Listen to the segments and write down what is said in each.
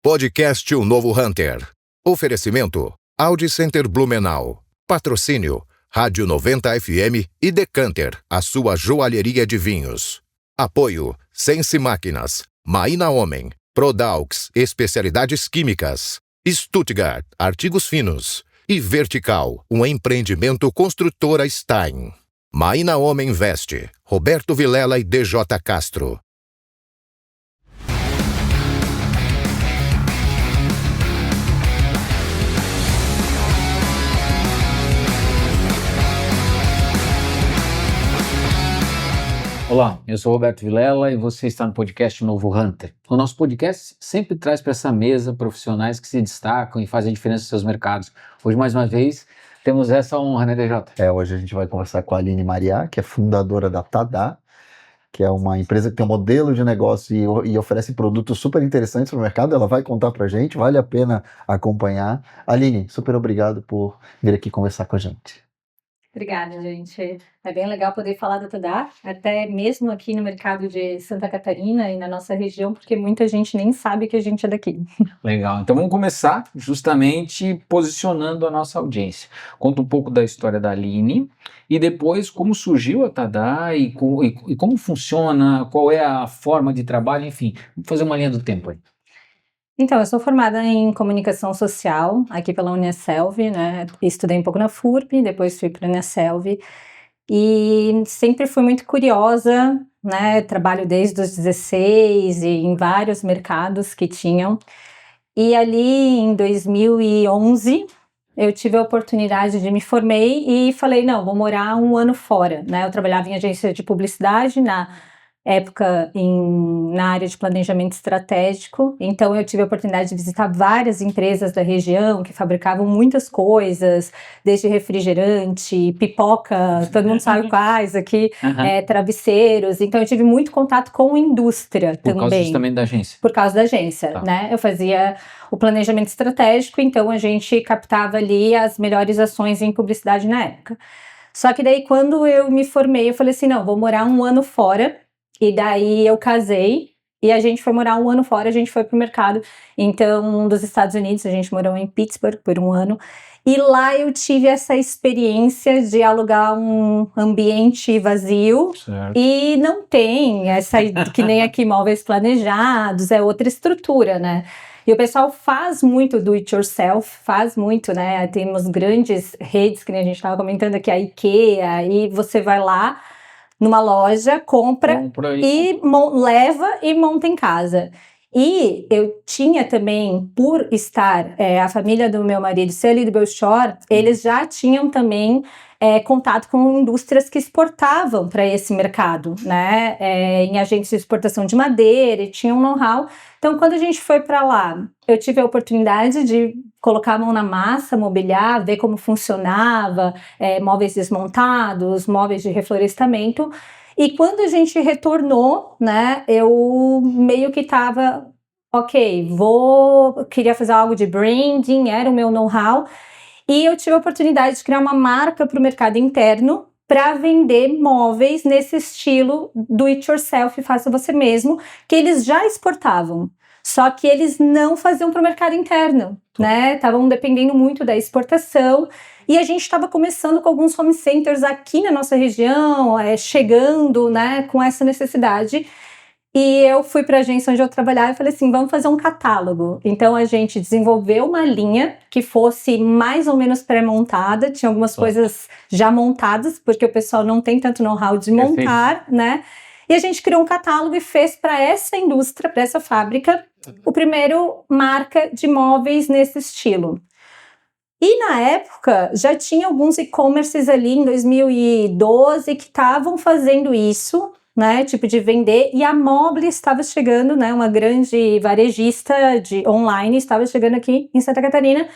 Podcast O Novo Hunter. Oferecimento: Audi Center Blumenau. Patrocínio: Rádio 90 FM e Decanter, a sua joalheria de vinhos. Apoio: Sense Máquinas, Maína Homem, Prodaux, especialidades químicas, Stuttgart, artigos finos e Vertical, um empreendimento construtora Stein. Maína Homem Veste, Roberto Vilela e DJ Castro. Olá, eu sou Roberto Vilela e você está no podcast Novo Hunter. O nosso podcast sempre traz para essa mesa profissionais que se destacam e fazem diferença nos seus mercados. Hoje, mais uma vez, temos essa honra, né, DJ? Hoje a gente vai conversar com a Aline Mariá, que é fundadora da Tadá, que é uma empresa que tem um modelo de negócio e oferece produtos super interessantes para o mercado. Ela vai contar para a gente, vale a pena acompanhar. Aline, super obrigado por vir aqui conversar com a gente. Obrigada, gente. É bem legal poder falar da Tadá, até mesmo aqui no mercado de Santa Catarina e na nossa região, porque muita gente nem sabe que a gente é daqui. Legal, então vamos começar justamente posicionando a nossa audiência. Conta um pouco da história da Aline e depois como surgiu a Tadá e como funciona, qual é a forma de trabalho, enfim, vamos fazer uma linha do tempo aí. Então, eu sou formada em comunicação social aqui pela Uniaselv, né? Estudei um pouco na FURB, depois fui para a Uniaselv e sempre fui muito curiosa, né? Trabalho desde os 16 e em vários mercados que tinham. E ali em 2011 eu tive a oportunidade de me formei e falei, não, vou morar um ano fora, né? Eu trabalhava em agência de publicidade na época na área de planejamento estratégico, então eu tive a oportunidade de visitar várias empresas da região que fabricavam muitas coisas, desde refrigerante, pipoca, todo mundo sabe quais aqui, travesseiros, então eu tive muito contato com a indústria também. Por causa justamente da agência? Por causa da agência, né? Eu fazia o planejamento estratégico, então a gente captava ali as melhores ações em publicidade na época. Só que daí quando eu me formei, eu falei assim, não, vou morar um ano fora. E daí eu casei e a gente foi morar um ano fora, a gente foi pro mercado, então, dos Estados Unidos, a gente morou em Pittsburgh por um ano, e lá eu tive essa experiência de alugar um ambiente vazio, certo. E não tem essa, que nem aqui, móveis planejados, é outra estrutura, né? E o pessoal faz muito do it yourself, faz muito, né? Temos grandes redes, que nem a gente estava comentando aqui, a IKEA, e você vai lá, numa loja, compra e leva e monta em casa. E eu tinha também, por estar, a família do meu marido ser ali do Belchor, eles já tinham também contato com indústrias que exportavam para esse mercado, né? Em agências de exportação de madeira, e tinham know-how. Então, quando a gente foi para lá, eu tive a oportunidade de colocar a mão na massa, mobiliar, ver como funcionava, móveis desmontados, móveis de reflorestamento. E quando a gente retornou, né, eu meio que estava, queria fazer algo de branding, era o meu know-how. E eu tive a oportunidade de criar uma marca para o mercado interno para vender móveis nesse estilo do it yourself, faça você mesmo, que eles já exportavam. Só que eles não faziam para o mercado interno, né? Estavam dependendo muito da exportação. E a gente estava começando com alguns home centers aqui na nossa região, chegando, né, com essa necessidade. E eu fui para a agência onde eu trabalhava e falei assim, vamos fazer um catálogo. Então a gente desenvolveu uma linha que fosse mais ou menos pré-montada, tinha algumas coisas já montadas, porque o pessoal não tem tanto know-how de montar, né? E a gente criou um catálogo e fez para essa indústria, para essa fábrica, o primeiro marca de móveis nesse estilo. E na época já tinha alguns e-commerces ali em 2012 que estavam fazendo isso, né, tipo de vender, e a Mobile estava chegando, né, uma grande varejista de online estava chegando aqui em Santa Catarina,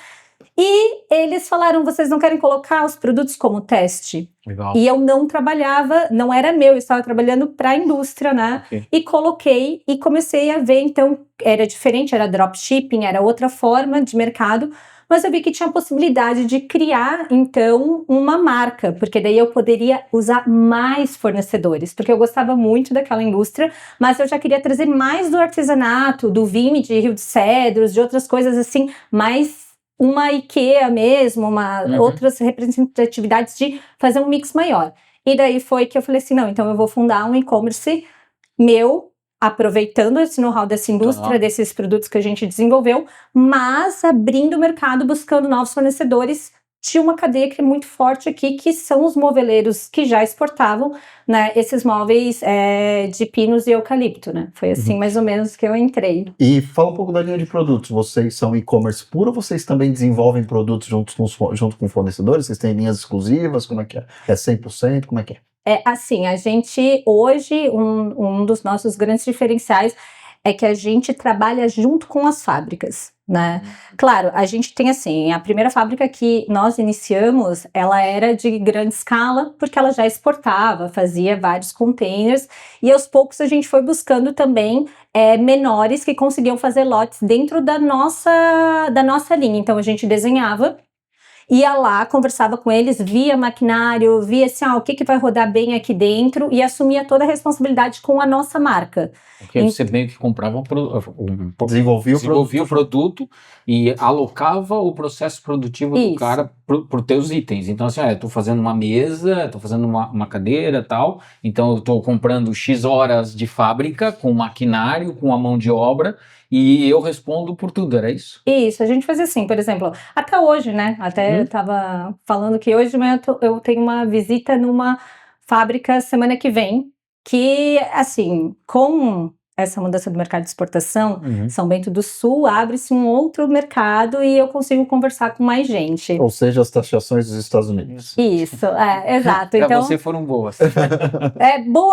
e eles falaram, vocês não querem colocar os produtos como teste? Legal. E eu não trabalhava, não era meu, eu estava trabalhando para a indústria, né, e coloquei e comecei a ver, então era diferente, era dropshipping, era outra forma de mercado, mas eu vi que tinha a possibilidade de criar, então, uma marca, porque daí eu poderia usar mais fornecedores, porque eu gostava muito daquela indústria, mas eu já queria trazer mais do artesanato, do Vime de Rio de Cedros, de outras coisas assim, mais uma IKEA mesmo, outras representatividades de fazer um mix maior. E daí foi que eu falei assim, não, então eu vou fundar um e-commerce meu, aproveitando esse know-how dessa indústria, desses produtos que a gente desenvolveu, mas abrindo o mercado, buscando novos fornecedores de uma cadeia que é muito forte aqui, que são os moveleiros que já exportavam, né, esses móveis de pinos e eucalipto, né? Foi assim mais ou menos que eu entrei. E fala um pouco da linha de produtos. Vocês são e-commerce puro ou vocês também desenvolvem produtos junto com fornecedores? Vocês têm linhas exclusivas? Como é que é? É 100%? Como é que é? Assim, a gente hoje, um dos nossos grandes diferenciais é que a gente trabalha junto com as fábricas, né? Claro, a gente tem assim, a primeira fábrica que nós iniciamos, ela era de grande escala, porque ela já exportava, fazia vários containers, e aos poucos a gente foi buscando também menores que conseguiam fazer lotes dentro da nossa linha. Então a gente desenhava, ia lá, conversava com eles, via maquinário, via assim, o que vai rodar bem aqui dentro e assumia toda a responsabilidade com a nossa marca. Porque você meio que comprava Desenvolvia o produto e alocava o processo produtivo do cara por teus itens. Então assim, eu tô fazendo uma mesa, tô fazendo uma cadeira e tal, então eu tô comprando X horas de fábrica com maquinário, com a mão de obra, e eu respondo por tudo, era isso? Isso, a gente fazia assim, por exemplo, até hoje, né, até eu tava falando que hoje de manhã eu tenho uma visita numa fábrica semana que vem, que, assim, com essa mudança do mercado de exportação, São Bento do Sul abre-se um outro mercado e eu consigo conversar com mais gente. Ou seja, as taxações dos Estados Unidos. Isso, exato. Pra Então, você foram boas.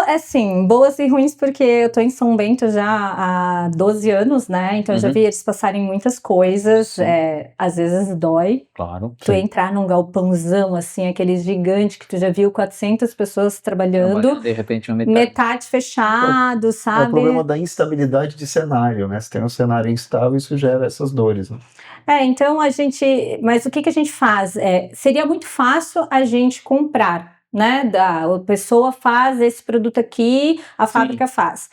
Assim, boas e ruins, porque eu tô em São Bento já há 12 anos, né? Então eu já vi eles passarem muitas coisas, às vezes dói. Claro. Tu entrar num galpãozão, assim, aquele gigante que tu já viu 400 pessoas trabalhando, de repente uma metade fechado, sabe? É o problema da instabilidade de cenário, né? Se tem um cenário instável, isso gera essas dores, né? Então mas o que a gente faz? Seria muito fácil a gente comprar, né? A pessoa faz esse produto aqui, a fábrica faz.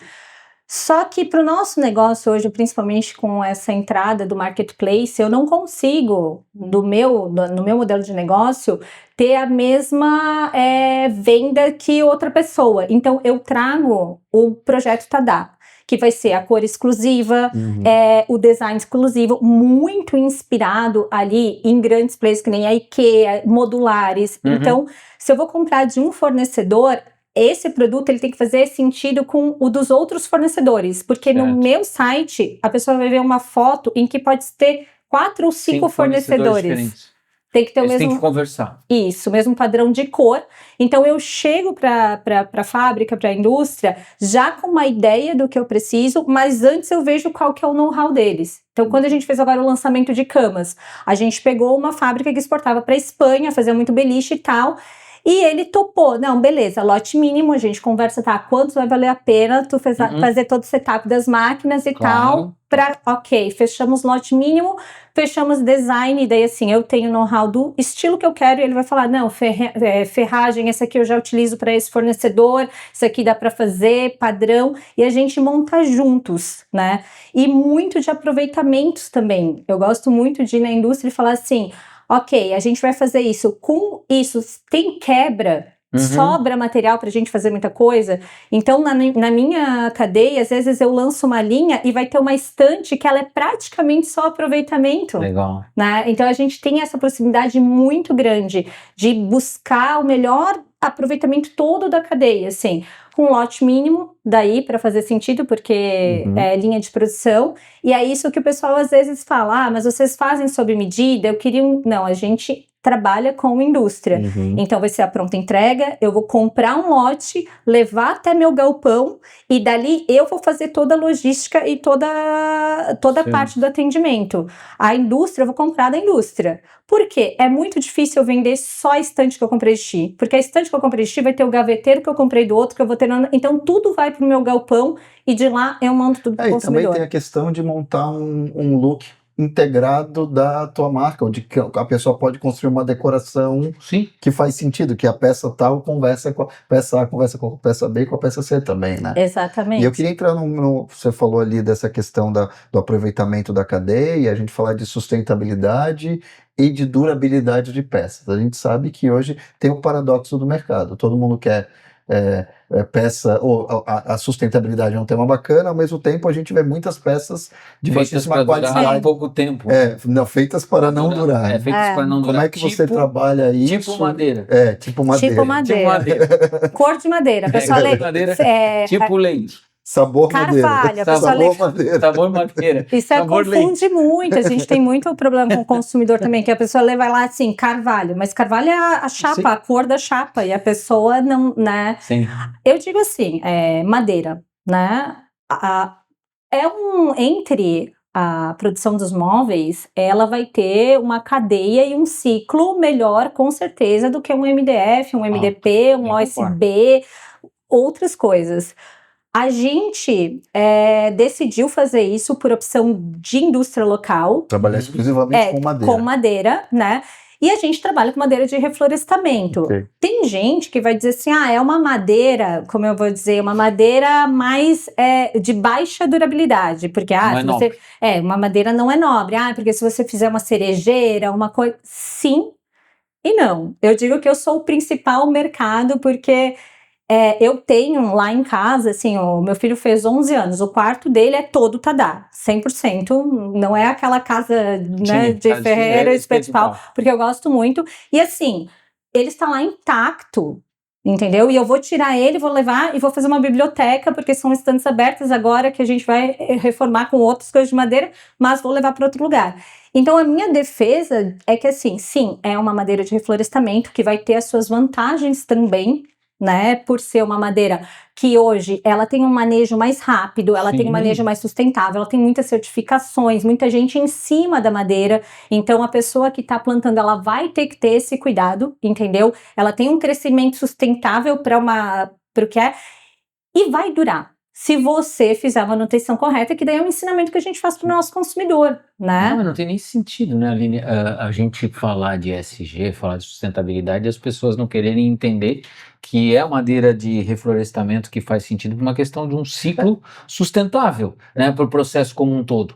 Só que para o nosso negócio hoje, principalmente com essa entrada do marketplace, eu não consigo, no meu modelo de negócio, ter a mesma venda que outra pessoa. Então, eu trago o projeto Tadá, que vai ser a cor exclusiva, o design exclusivo, muito inspirado ali em grandes players que nem a IKEA, modulares. Então, se eu vou comprar de um fornecedor, esse produto ele tem que fazer sentido com o dos outros fornecedores, porque no meu site a pessoa vai ver uma foto em que pode ter 4 ou 5 fornecedores. Tem que ter Eles têm que conversar. Isso, o mesmo padrão de cor. Então eu chego para a fábrica, para a indústria, já com uma ideia do que eu preciso, mas antes eu vejo qual que é o know-how deles. Então quando a gente fez agora o lançamento de camas, a gente pegou uma fábrica que exportava para a Espanha, fazia muito beliche e tal, e ele topou, não, beleza, lote mínimo, a gente conversa, quanto vai valer a pena tu fazer todo o setup das máquinas e tal, fechamos lote mínimo, fechamos design, e daí assim, eu tenho know-how do estilo que eu quero, e ele vai falar, não, ferragem, essa aqui eu já utilizo para esse fornecedor, isso aqui dá para fazer, padrão, e a gente monta juntos, né, e muito de aproveitamentos também, eu gosto muito de ir na indústria e falar assim, a gente vai fazer isso, com isso tem quebra, sobra material pra gente fazer muita coisa, então na minha cadeia, às vezes eu lanço uma linha e vai ter uma estante que ela é praticamente só aproveitamento. Legal. Né? Então a gente tem essa proximidade muito grande de buscar o melhor aproveitamento todo da cadeia, assim, com lote mínimo, daí para fazer sentido, porque é linha de produção, e é isso que o pessoal às vezes fala, mas vocês fazem sob medida, não, a gente trabalha com indústria, então vai ser a pronta entrega, eu vou comprar um lote, levar até meu galpão, e dali eu vou fazer toda a logística e toda a parte do atendimento. A indústria eu vou comprar da indústria. Por quê? É muito difícil eu vender só a estante que eu comprei de ti, porque a estante que eu comprei de ti vai ter o gaveteiro que eu comprei do outro, que eu vou ter, então tudo vai pro meu galpão, e de lá eu mando tudo pro consumidor. E também tem a questão de montar um look integrado da tua marca, onde a pessoa pode construir uma decoração Sim. que faz sentido, que a peça tal conversa com a peça A, conversa com a peça B e com a peça C também, né? Exatamente. E eu queria entrar você falou ali dessa questão do aproveitamento da cadeia, a gente falar de sustentabilidade e de durabilidade de peças. A gente sabe que hoje tem um paradoxo do mercado, todo mundo quer peça, ou a sustentabilidade é um tema bacana, ao mesmo tempo a gente vê muitas peças de baixíssima qualidade. Pouco tempo. Não, feitas para não durar. Feitas para não durar. Como é que você trabalha isso? Tipo madeira. Tipo madeira. Tipo madeira. Cor de madeira. A pessoa madeira. Tipo leite. Sabor Carvalho, madeira. Sabor madeira. Isso confunde muito. A gente tem muito problema com o consumidor também, que a pessoa leva lá assim, carvalho, mas carvalho é a chapa, sim, a cor da chapa, e a pessoa não, né? Sim. Eu digo assim, madeira, né? Entre a produção dos móveis, ela vai ter uma cadeia e um ciclo melhor, com certeza, do que um MDF, um MDP, um OSB, outras coisas. A gente decidiu fazer isso por opção de indústria local. Trabalhar exclusivamente com madeira. Com madeira, né? E a gente trabalha com madeira de reflorestamento. Okay. Tem gente que vai dizer assim, é uma madeira, como eu vou dizer, uma madeira mais de baixa durabilidade. Porque, uma madeira não é nobre. Porque se você fizer uma cerejeira, uma coisa... Sim e não. Eu digo que eu sou o principal mercado, porque... eu tenho lá em casa, assim, o meu filho fez 11 anos, o quarto dele é todo Tadá, 100%, não é aquela casa, né, de ferreiro especial, porque eu gosto muito, e assim, ele está lá intacto, entendeu? E eu vou tirar ele, vou levar e vou fazer uma biblioteca, porque são estantes abertas agora que a gente vai reformar com outras coisas de madeira, mas vou levar para outro lugar. Então, a minha defesa é que, assim, sim, é uma madeira de reflorestamento que vai ter as suas vantagens também, né, por ser uma madeira que hoje ela tem um manejo mais rápido, ela tem um manejo mais sustentável, ela tem muitas certificações, muita gente em cima da madeira, então a pessoa que está plantando, ela vai ter que ter esse cuidado, entendeu? Ela tem um crescimento sustentável para o que é, e vai durar. Se você fizer a manutenção correta, que daí é um ensinamento que a gente faz para o nosso consumidor, né? Não tem nem sentido, né, Aline? A gente falar de ESG, falar de sustentabilidade, e as pessoas não quererem entender que é a madeira de reflorestamento que faz sentido por uma questão de um ciclo sustentável, né, para o processo como um todo.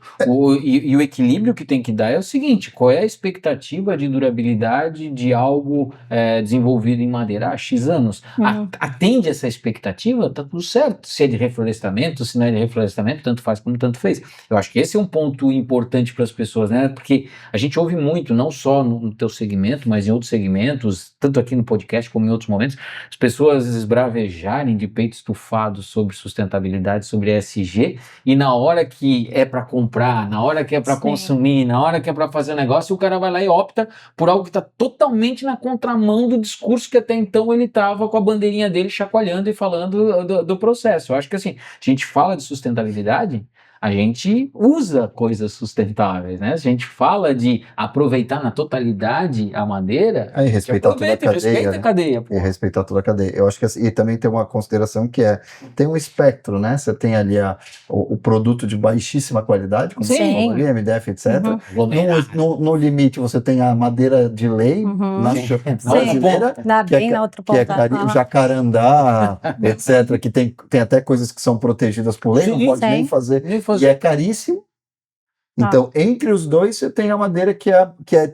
E o equilíbrio que tem que dar é o seguinte, qual é a expectativa de durabilidade de algo desenvolvido em madeira há X anos? Atende essa expectativa, tá tudo certo. Se é de reflorestamento, se não é de reflorestamento, tanto faz como tanto fez. Eu acho que esse é um ponto importante para as pessoas, né, porque a gente ouve muito, não só no teu segmento, mas em outros segmentos, tanto aqui no podcast como em outros momentos, as pessoas esbravejarem de peito estufado sobre sustentabilidade, sobre ESG, e na hora que é para comprar, na hora que é para consumir, na hora que é para fazer o negócio, o cara vai lá e opta por algo que está totalmente na contramão do discurso que até então ele estava com a bandeirinha dele chacoalhando e falando do processo. Eu acho que assim, a gente fala de sustentabilidade, a gente usa coisas sustentáveis, né? Se a gente fala de aproveitar na totalidade a madeira, e respeitar toda a cadeia, respeita a cadeia. E respeitar toda a cadeia. Eu acho que assim, e também tem uma consideração que tem um espectro, né? Você tem ali o produto de baixíssima qualidade, como você falou ali, MDF, etc. No limite você tem a madeira de lei, brasileira, que é o jacarandá, etc. Que tem até coisas que são protegidas por lei, não pode nem fazer. E é caríssimo. Então, entre os dois, você tem a madeira que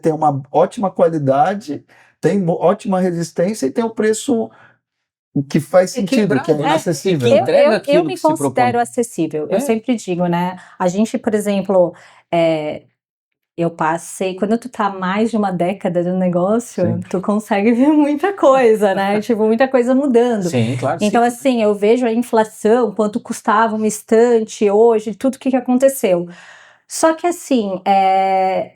tem uma ótima qualidade, tem ótima resistência e tem o preço que faz sentido, que é acessível. Eu me considero acessível. Eu sempre digo, né? A gente, por exemplo, eu passei, quando tu tá mais de uma década no negócio, tu consegue ver muita coisa, né? Tipo, muita coisa mudando. Sim, claro. Então, assim, eu vejo a inflação, quanto custava uma estante hoje, tudo que aconteceu. Só que, assim,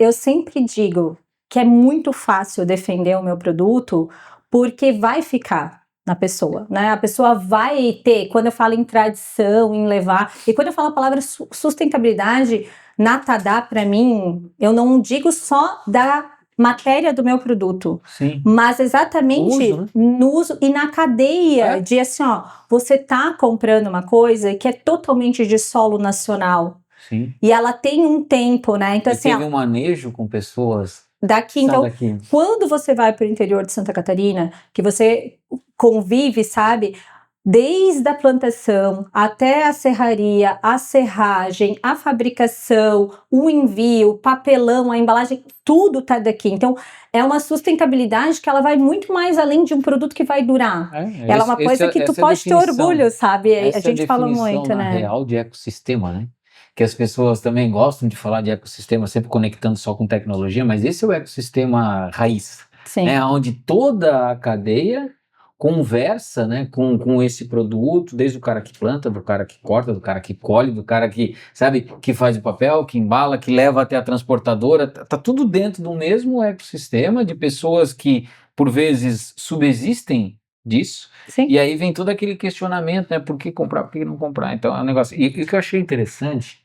eu sempre digo que é muito fácil defender o meu produto, porque vai ficar na pessoa, né? A pessoa vai ter, quando eu falo em tradição, em levar, e quando eu falo a palavra sustentabilidade, na Tadá, para mim, eu não digo só da matéria do meu produto, mas exatamente no uso e na cadeia de assim, ó, você tá comprando uma coisa que é totalmente de solo nacional. Sim. E ela tem um tempo, né? Então, E assim, teve um manejo com pessoas daqui, que são então, daqui. quando você vai para o interior de Santa Catarina, que você convive, sabe, desde a plantação até a serraria, a serragem, a fabricação, o envio, o papelão, a embalagem, tudo tá daqui. Então, é uma sustentabilidade que ela vai muito mais além de um produto que vai durar. Ela é uma coisa que tu pode ter orgulho, sabe? A gente fala muito, na né? real de ecossistema, né? Que as pessoas também gostam de falar de ecossistema, sempre conectando só com tecnologia, mas esse é o ecossistema raiz, Sim. né? Onde toda a cadeia conversa, né, com esse produto, desde o cara que planta, do cara que corta, do cara que colhe, do cara que, sabe, que faz o papel, que embala, que leva até a transportadora, tá tudo dentro do mesmo ecossistema de pessoas que, por vezes, subsistem disso. Sim. E aí vem todo aquele questionamento, né, por que comprar, por que não comprar? Então, é um negócio, e o que eu achei interessante,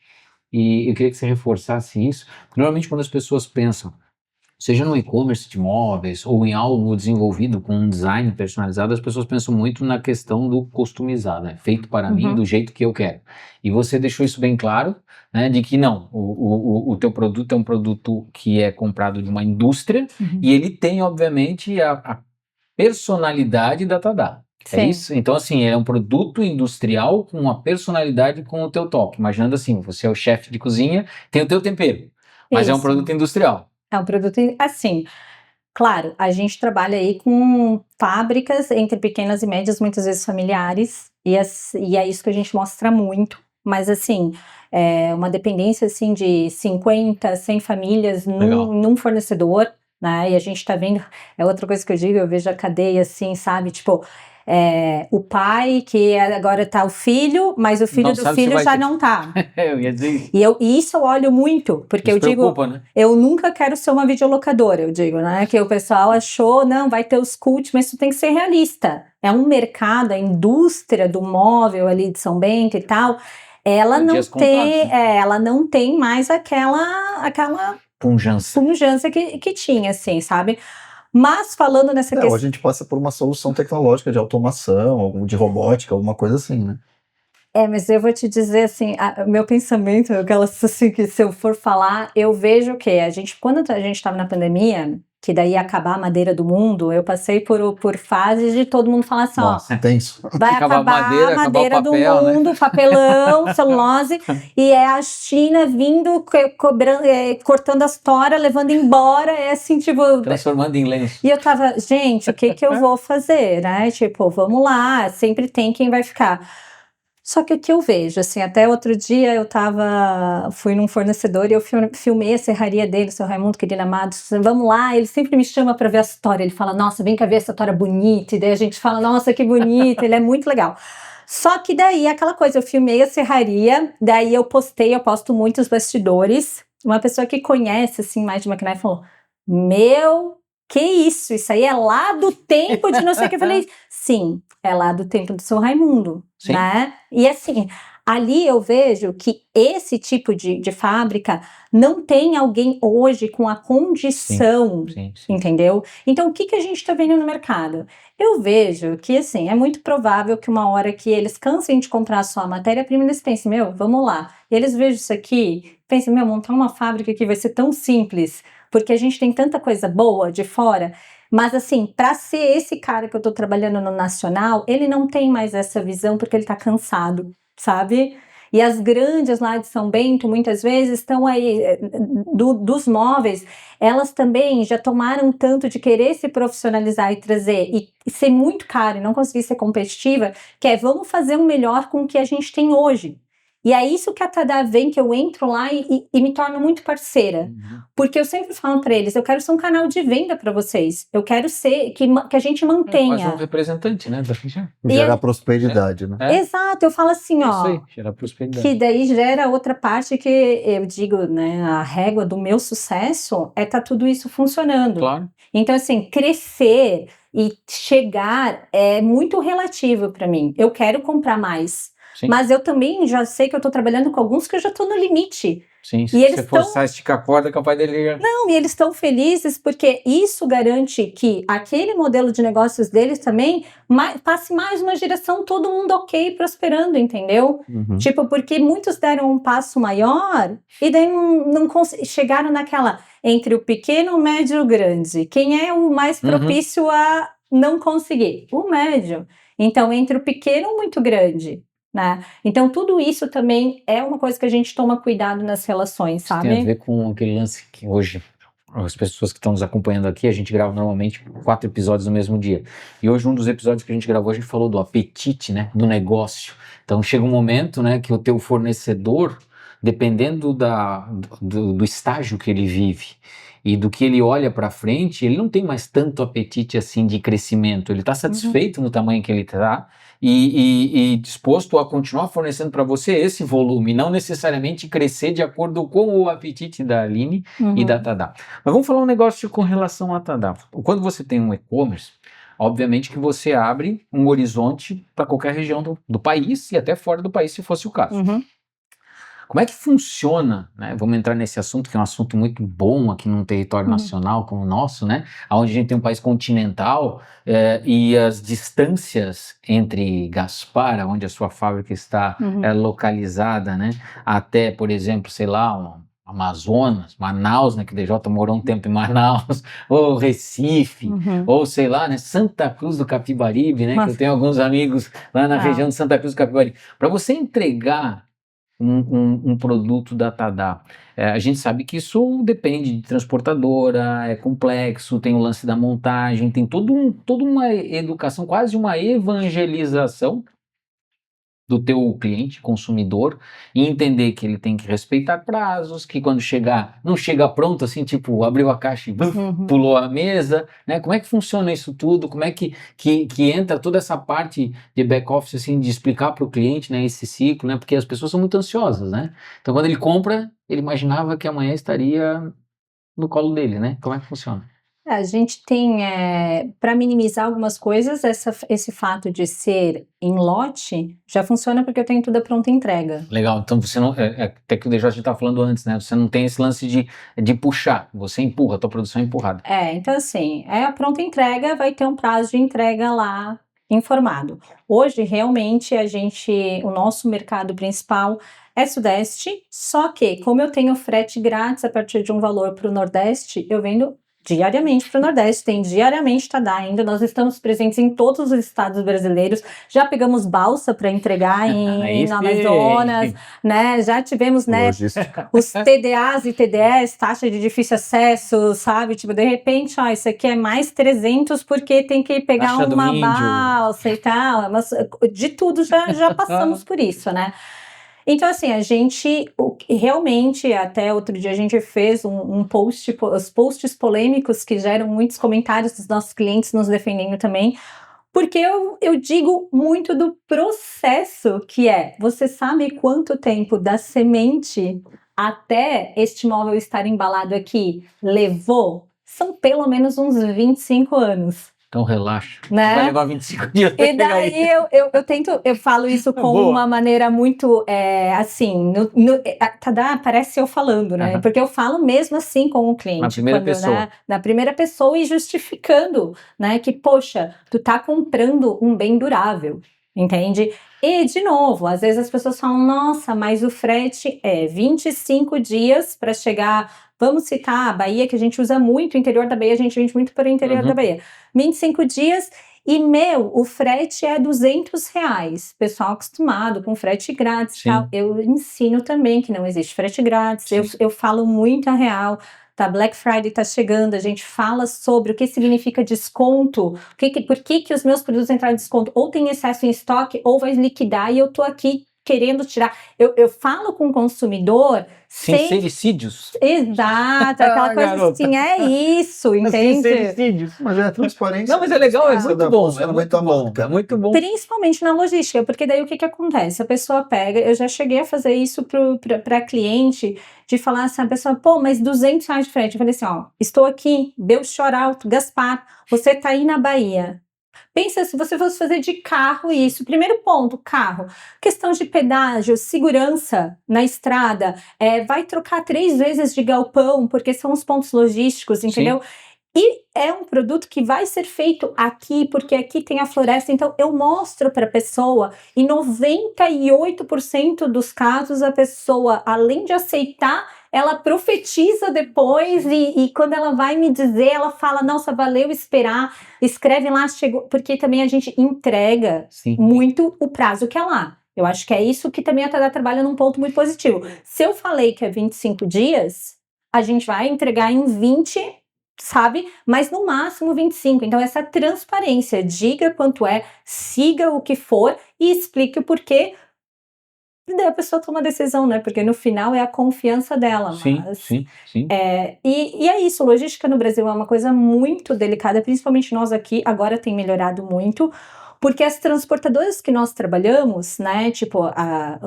e eu queria que você reforçasse isso, porque normalmente quando as pessoas pensam, seja no e-commerce de móveis ou em algo desenvolvido com um design personalizado, as pessoas pensam muito na questão do customizado, né? Feito para mim do jeito que eu quero. E você deixou isso bem claro, né? De que não, o teu produto é um produto que é comprado de uma indústria e ele tem, obviamente, a personalidade da Tadá. É Sim. isso? Então, assim, é um produto industrial com uma personalidade com o teu toque. Imaginando assim, você é o chefe de cozinha, tem o teu tempero, mas é um Isso. produto industrial. É um produto assim. Claro, a gente trabalha aí com fábricas entre pequenas e médias, muitas vezes familiares, e é isso que a gente mostra muito. Mas assim, é uma dependência assim de 50, 100 famílias Legal. num fornecedor, né? E a gente tá vendo, é outra coisa que eu digo, eu vejo a cadeia assim, sabe? Tipo, o pai que agora tá o filho, mas o filho Não do sabe se filho vai já ter. não tá. Eu ia dizer isso. E isso eu olho muito, porque Isso eu digo, preocupa, né? eu nunca quero ser uma videolocadora, eu digo, né? Que o pessoal achou, não, vai ter os cult, mas isso tem que ser realista. É um mercado, a indústria do móvel ali de São Bento e tal, ela não Dias tem, contados, né? ela não tem mais aquela Punjança. que tinha, assim, sabe? Mas falando nessa Não, a questão. gente passa por uma solução tecnológica de automação, de robótica, alguma coisa assim, né? Mas eu vou te dizer assim, meu pensamento, aquelas assim, que se eu for falar, eu vejo que quando a gente estava na pandemia, que daí ia acabar a madeira do mundo, eu passei por fases de todo mundo falar assim, Nossa, tenso. vai Acabar a acabar madeira, a acabar o madeira do papel, né? mundo, papelão, celulose, e é a China vindo, cortando as toras, levando embora, é assim, tipo... Transformando em lenço. E eu tava, gente, o que eu vou fazer, né? Tipo, vamos lá, sempre tem quem vai ficar. Só que o que eu vejo, assim, até outro dia fui num fornecedor e eu filmei a serraria dele, o seu Raimundo, querido amado, vamos lá, ele sempre me chama para ver a história, ele fala, nossa, vem cá ver essa história bonita, e daí a gente fala, nossa, que bonita, ele é muito legal. Só que daí, aquela coisa, eu filmei a serraria, daí eu posto muitos bastidores, uma pessoa que conhece, assim, mais de maquinário falou, que isso aí é lá do tempo de não sei o que. Eu falei, sim, é lá do tempo do seu Raimundo, Sim. né? E assim, ali eu vejo que esse tipo de fábrica não tem alguém hoje com a condição, Sim. entendeu? Então, o que a gente está vendo no mercado? Eu vejo que, assim, é muito provável que uma hora que eles cansem de comprar só a matéria-prima, eles pensem, vamos lá. E eles vejam isso aqui, pensem, montar uma fábrica que vai ser tão simples, porque a gente tem tanta coisa boa de fora, mas assim, para ser esse cara que eu tô trabalhando no nacional, ele não tem mais essa visão porque ele tá cansado, sabe? E as grandes lá de São Bento, muitas vezes, estão aí, dos móveis, elas também já tomaram tanto de querer se profissionalizar e trazer, e ser muito caro e não conseguir ser competitiva, que vamos fazer o melhor com o que a gente tem hoje. E é isso que a Tadá vem, que eu entro lá e me torno muito parceira. Porque eu sempre falo para eles, eu quero ser um canal de venda para vocês. Eu quero ser, que a gente mantenha. Quase um representante, né? Gerar prosperidade, né? Exato, eu falo assim, Isso aí, gerar prosperidade. que daí gera outra parte que eu digo, né, a régua do meu sucesso tá tudo isso funcionando. Claro. Então, assim, crescer e chegar é muito relativo para mim. Eu quero comprar mais. Sim. Mas eu também já sei que eu estou trabalhando com alguns que eu já estou no limite. Sim, E se eles você forçar a esticar a corda, é capaz dele... Não, e eles estão felizes porque isso garante que aquele modelo de negócios deles também passe mais uma geração, todo mundo ok, prosperando, entendeu? Uhum. Tipo, porque muitos deram um passo maior e daí não chegaram naquela entre o pequeno, o médio e o grande. Quem é o mais propício a não conseguir? O médio. Então, entre o pequeno e o muito grande. Né? Então, tudo isso também é uma coisa que a gente toma cuidado nas relações, Isso sabe? tem a ver com aquele lance que hoje, as pessoas que estão nos acompanhando aqui, a gente grava normalmente 4 episódios no mesmo dia. E hoje, um dos episódios que a gente gravou, a gente falou do apetite, né, do negócio. Então, chega um momento, né, que o teu fornecedor, dependendo do estágio que ele vive e do que ele olha para frente, ele não tem mais tanto apetite assim de crescimento. Ele está satisfeito no tamanho que ele está e disposto a continuar fornecendo para você esse volume, não necessariamente crescer de acordo com o apetite da Aline e da Tadá. Mas vamos falar um negócio com relação à Tadá. Quando você tem um e-commerce, obviamente que você abre um horizonte para qualquer região do país e até fora do país, se fosse o caso. Como é que funciona, né? Vamos entrar nesse assunto, que é um assunto muito bom aqui num território nacional como o nosso, né? Onde a gente tem um país continental e as distâncias entre Gaspar, onde a sua fábrica está localizada, né? Até, por exemplo, sei lá, Amazonas, Manaus, né? Que o DJ morou um tempo em Manaus, ou Recife, ou sei lá, né? Santa Cruz do Capibaribe, né? Que eu tenho alguns amigos lá na região de Santa Cruz do Capibaribe. Para você entregar um produto da Tadá. A gente sabe que isso depende de transportadora, é complexo, tem o lance da montagem, tem toda uma educação, quase uma evangelização do teu cliente, consumidor, e entender que ele tem que respeitar prazos, que quando chegar, não chega pronto assim, tipo, abriu a caixa e pulou a mesa, né? Como é que funciona isso tudo? Como é que entra toda essa parte de back-office, assim, de explicar para o cliente, né, esse ciclo, né? Porque as pessoas são muito ansiosas, né? Então, quando ele compra, ele imaginava que amanhã estaria no colo dele, né? Como é que funciona? A gente tem, para minimizar algumas coisas, esse fato de ser em lote já funciona porque eu tenho tudo a pronta entrega. Legal, então você não, até que o DJ já estava falando antes, né? Você não tem esse lance de puxar, você empurra, a tua produção é empurrada. Então assim, a pronta entrega vai ter um prazo de entrega lá informado. Hoje, realmente, o nosso mercado principal é Sudeste, só que como eu tenho frete grátis a partir de um valor para o Nordeste, eu vendo diariamente para o Nordeste, tem diariamente Tadá ainda, nós estamos presentes em todos os estados brasileiros, já pegamos balsa para entregar na Amazonas, né, já tivemos, né, os TDAs e TDS, taxa de difícil acesso, sabe, tipo, de repente, isso aqui é mais 300 porque tem que pegar uma balsa e tal, mas de tudo já passamos por isso, né. Então, assim, a gente realmente, até outro dia a gente fez um post, os posts polêmicos que geram muitos comentários dos nossos clientes nos defendendo também, porque eu digo muito do processo que você sabe quanto tempo da semente até este móvel estar embalado aqui levou? São pelo menos uns 25 anos. Então relaxa, né? Vai levar 25 dias. E daí eu falo isso com uma maneira muito, assim, Tadá parece eu falando, né? Porque eu falo mesmo assim com o cliente. Na primeira pessoa. Né? Na primeira pessoa e justificando, né? Que, poxa, tu tá comprando um bem durável, entende? E, de novo, às vezes as pessoas falam, nossa, mas o frete é 25 dias para chegar... Vamos citar a Bahia, que a gente usa muito, o interior da Bahia, a gente vende muito para o interior da Bahia. 25 dias e, o frete é R$200. Pessoal acostumado com frete grátis. Tal. Eu ensino também que não existe frete grátis. Eu falo muito a real. Tá, Black Friday tá chegando, a gente fala sobre o que significa desconto, por que os meus produtos entraram em desconto, ou tem excesso em estoque, ou vai liquidar, e eu tô aqui querendo tirar. Eu falo com o consumidor... Sincericídios. Exato, aquela coisa assim, é isso, entende? Sincericídios. Mas é transparência. Não, mas é legal, é muito bom. É muito bom. Principalmente na logística, porque daí o que acontece? A pessoa pega, eu já cheguei a fazer isso para cliente, de falar assim, a pessoa, pô, mas R$200 de frete. Eu falei assim, estou aqui, Belchior Alto, Gaspar, você tá aí na Bahia. Pensa se você fosse fazer de carro isso. Primeiro ponto, carro. Questão de pedágio, segurança na estrada. Vai trocar 3 vezes de galpão, porque são os pontos logísticos, entendeu? E é um produto que vai ser feito aqui, porque aqui tem a floresta. Então, eu mostro para a pessoa, e 98% dos casos, a pessoa, além de aceitar, ela profetiza depois e quando ela vai me dizer, ela fala, nossa, valeu esperar, escreve lá, chegou, porque também a gente entrega muito o prazo que é lá. Eu acho que é isso que também a Tadá trabalha num ponto muito positivo. Se eu falei que é 25 dias, a gente vai entregar em 20, sabe? Mas no máximo 25. Então essa transparência, diga quanto é, siga o que for e explique o porquê. E daí a pessoa toma a decisão, né? Porque no final é a confiança dela. Sim. E é isso, logística no Brasil é uma coisa muito delicada, principalmente nós aqui, agora tem melhorado muito, porque as transportadoras que nós trabalhamos, né? Tipo, a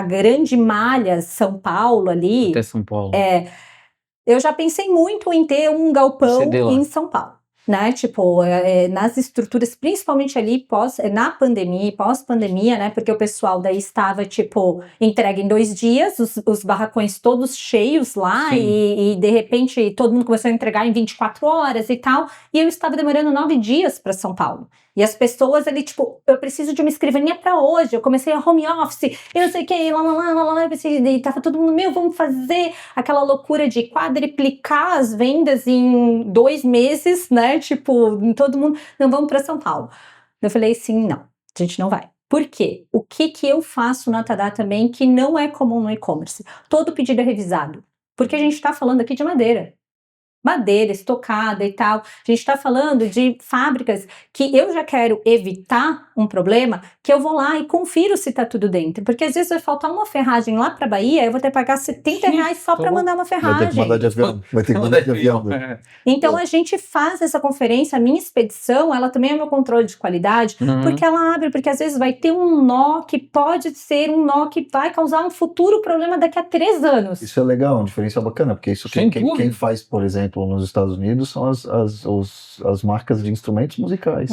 grande malha São Paulo ali. Até São Paulo. Eu já pensei muito em ter um galpão em São Paulo. Né, tipo, nas estruturas, principalmente ali na pandemia, pós-pandemia, né, porque o pessoal daí estava, tipo, entregue em 2 dias, os barracões todos cheios lá, e de repente todo mundo começou a entregar em 24 horas e tal, e eu estava demorando 9 dias para São Paulo. E as pessoas ali, tipo, eu preciso de uma escrivaninha para hoje, eu comecei a home office, eu não sei o que, e tava todo mundo, vamos fazer aquela loucura de quadriplicar as vendas em 2 meses, né, tipo, todo mundo, não, vamos para São Paulo. Eu falei assim, não, a gente não vai. Por quê? O que eu faço na Tadá também que não é comum no e-commerce? Todo pedido é revisado, porque a gente está falando aqui de madeira estocada e tal. A gente está falando de fábricas que eu já quero evitar um problema, que eu vou lá e confiro se está tudo dentro. Porque às vezes vai faltar uma ferragem lá para Bahia, eu vou ter que pagar R$70 só para mandar uma ferragem. Vai ter que mandar de avião. Vai ter que mandar de avião. Então a gente faz essa conferência, a minha expedição, ela também é meu controle de qualidade, porque ela abre, porque às vezes vai ter um nó que pode ser um nó que vai causar um futuro problema daqui a 3 anos. Isso é legal, um diferencial bacana, porque isso quem faz, por exemplo, nos Estados Unidos são as marcas de instrumentos musicais.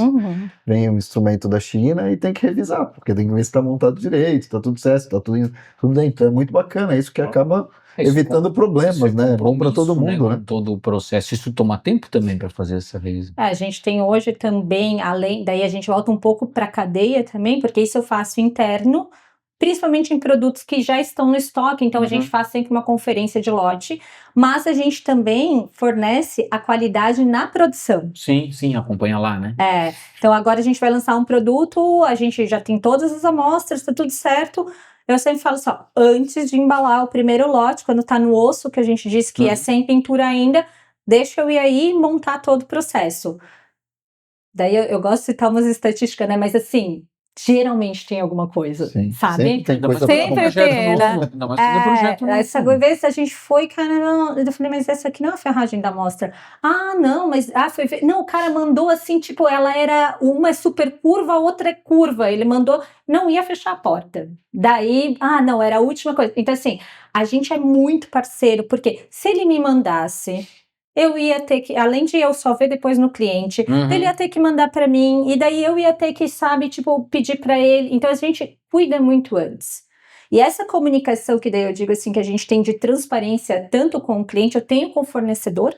Vem um instrumento da China e tem que revisar, porque tem que ver se está montado direito, está tudo certo, está tudo dentro. É muito bacana, é isso que acaba evitando problemas, né? É bom para todo mundo, né? Todo o processo. Isso toma tempo também para fazer essa revisão. A gente tem hoje também, daí a gente volta um pouco para a cadeia também, porque isso eu faço interno, principalmente em produtos que já estão no estoque, então a gente faz sempre uma conferência de lote, mas a gente também fornece a qualidade na produção. Sim, acompanha lá, né? Então agora a gente vai lançar um produto, a gente já tem todas as amostras, tá tudo certo. Eu sempre falo só, antes de embalar o primeiro lote, quando tá no osso, que a gente disse que é sem pintura ainda, deixa eu ir aí e montar todo o processo. Daí eu gosto de citar umas estatísticas, né, mas assim, geralmente tem alguma coisa, sabe? Sempre tem coisa. Sempre tem, né? Essa vez a gente foi, cara, eu falei, mas essa aqui não é a ferragem da amostra. Não, mas não, o cara mandou assim, tipo, ela era, uma é super curva, a outra é curva. Ele mandou, não ia fechar a porta. Daí, não, era a última coisa. Então, assim, a gente é muito parceiro, porque se ele me mandasse, eu ia ter que, além de eu só ver depois no cliente, ele ia ter que mandar para mim, e daí eu ia ter que, sabe, tipo, pedir para ele. Então a gente cuida muito antes. E essa comunicação que daí eu digo assim, que a gente tem de transparência tanto com o cliente, eu tenho com o fornecedor,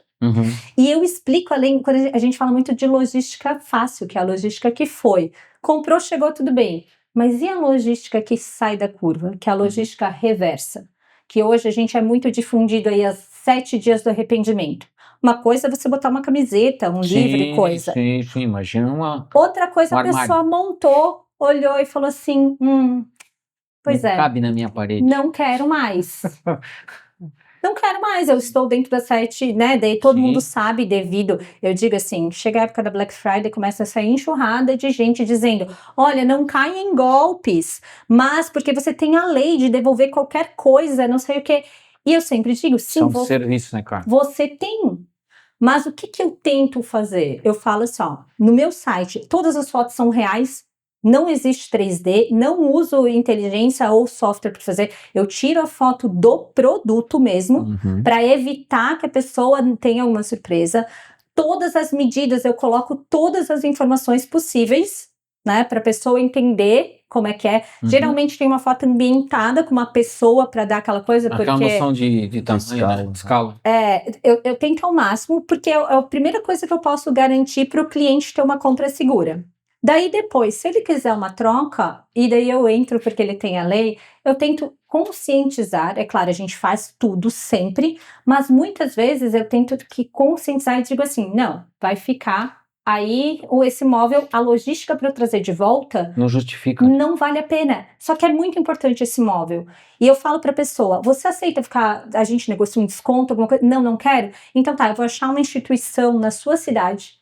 e eu explico além, quando a gente fala muito de logística fácil, que é a logística que foi. Comprou, chegou, tudo bem. Mas e a logística que sai da curva, que é a logística reversa? Que hoje a gente é muito difundido aí aos 7 dias do arrependimento. Uma coisa é você botar uma camiseta, um livro e coisa. Sim, imagina uma... Outra coisa, a pessoa montou, olhou e falou assim, pois não cabe na minha parede. Não quero mais. Não quero mais, eu estou dentro das 7, né, daí todo mundo sabe devido, eu digo assim, chega a época da Black Friday, começa a sair enxurrada de gente dizendo, olha, não caia em golpes, mas porque você tem a lei de devolver qualquer coisa, não sei o que. E eu sempre digo, sim, serviço, né, cara? Você tem. Mas o que eu tento fazer? Eu falo assim, no meu site, todas as fotos são reais, não existe 3D, não uso inteligência ou software para fazer, eu tiro a foto do produto mesmo, para evitar que a pessoa tenha uma surpresa. todas as medidas, eu coloco todas as informações possíveis, né, para a pessoa entender como é que é. Geralmente tem uma foto ambientada com uma pessoa para dar aquela coisa, Aquela porque noção de tamanho, né? De escala. eu tento ao máximo, porque é a primeira coisa que eu posso garantir para o cliente ter uma compra segura. Daí depois, se ele quiser uma troca, e daí eu entro porque ele tem a lei, eu tento conscientizar, é claro, a gente faz tudo sempre, mas muitas vezes eu tento que conscientizar e digo assim, não, vai ficar aí esse móvel, a logística para eu trazer de volta Não justifica. não vale a pena. Só que é muito importante esse móvel. E eu falo para a pessoa, você aceita ficar, a gente negocia um desconto, alguma coisa? Não, não quero? Então tá, eu vou achar uma instituição na sua cidade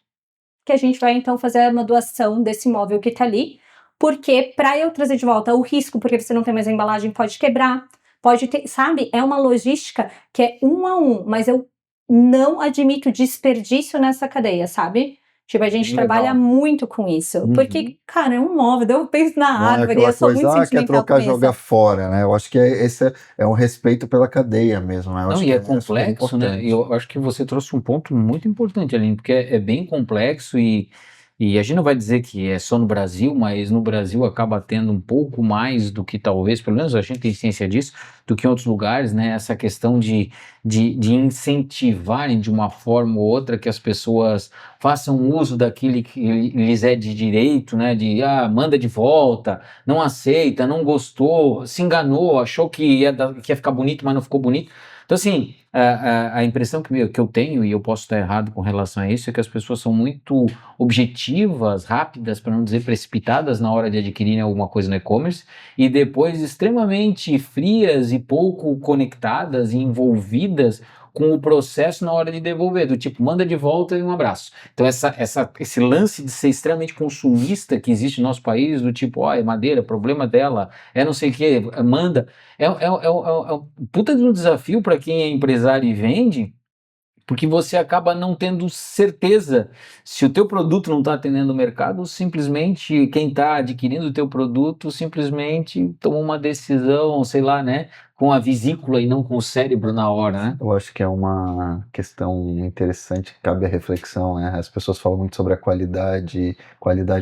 que a gente vai então fazer uma doação desse móvel que tá ali, porque para eu trazer de volta o risco, porque você não tem mais a embalagem, pode quebrar, pode ter, sabe? É uma logística que é 1 a 1, mas eu não admito desperdício nessa cadeia, sabe? Tipo, a gente Legal. trabalha muito com isso, porque, cara, é um móvel, eu penso na Não é árvore, aquela eu sou muito coisa, quer sentimental trocar, com isso. jogar fora, né? Eu acho que esse é um respeito pela cadeia mesmo, né? Eu Não, acho e que é super complexo, né? importante. E eu acho que você trouxe um ponto muito importante, Aline, porque é bem complexo e a gente não vai dizer que é só no Brasil, mas no Brasil acaba tendo um pouco mais do que talvez, pelo menos a gente tem ciência disso, do que em outros lugares, né? Essa questão de incentivarem de uma forma ou outra que as pessoas façam uso daquilo que lhes é de direito, né? Manda de volta, não aceita, não gostou, se enganou, achou que ia ficar bonito, mas não ficou bonito. Então, assim, a impressão que eu tenho, e eu posso estar errado com relação a isso, é que as pessoas são muito objetivas, rápidas, para não dizer precipitadas na hora de adquirirem alguma coisa no e-commerce, e depois extremamente frias e pouco conectadas e envolvidas com o processo na hora de devolver, do tipo, manda de volta e um abraço. Então esse lance de ser extremamente consumista que existe no nosso país, do tipo, é madeira, problema dela, não sei o que, manda, é um puta de um desafio para quem é empresário e vende, porque você acaba não tendo certeza se o teu produto não está atendendo o mercado, ou simplesmente quem está adquirindo o teu produto simplesmente tomou uma decisão, sei lá, né, com a vesícula e não com o cérebro na hora, né? Eu acho que é uma questão interessante que cabe à reflexão, né? As pessoas falam muito sobre a qualidade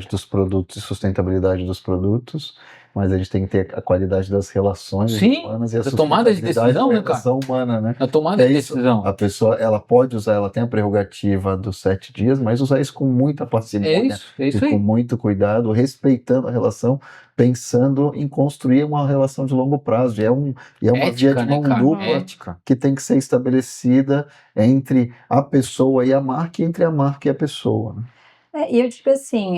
dos produtos e sustentabilidade dos produtos, mas a gente tem que ter a qualidade das relações humanas e a da tomada de decisão, da né, cara? relação humana, né? A tomada de decisão. A pessoa, ela pode usar, ela tem a prerrogativa dos 7 dias, mas usar isso com muita parcimônia É isso e aí. com muito cuidado, respeitando a relação, pensando em construir uma relação de longo prazo. E é uma via de Ética, né, mão cara? dupla Ética. que tem que ser estabelecida entre a pessoa e a marca, e entre a marca e a pessoa, né? E eu digo assim,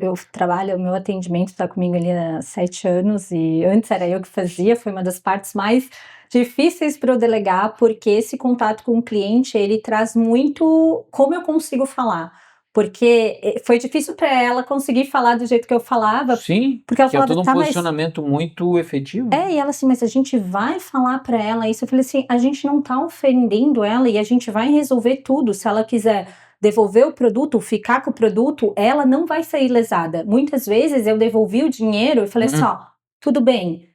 eu trabalho, o meu atendimento está comigo ali há 7 anos, e antes era eu que fazia, foi uma das partes mais difíceis para eu delegar, porque esse contato com o cliente, ele traz muito como eu consigo falar, porque foi difícil para ela conseguir falar do jeito que eu falava, Sim, porque ela que é falava, todo um tá, mas... posicionamento muito efetivo. E ela assim, mas a gente vai falar para ela isso? Eu falei assim, a gente não tá ofendendo ela e a gente vai resolver tudo, se ela quiser devolver o produto, ficar com o produto, ela não vai sair lesada. Muitas vezes eu devolvi o dinheiro e falei assim, ó, tudo bem,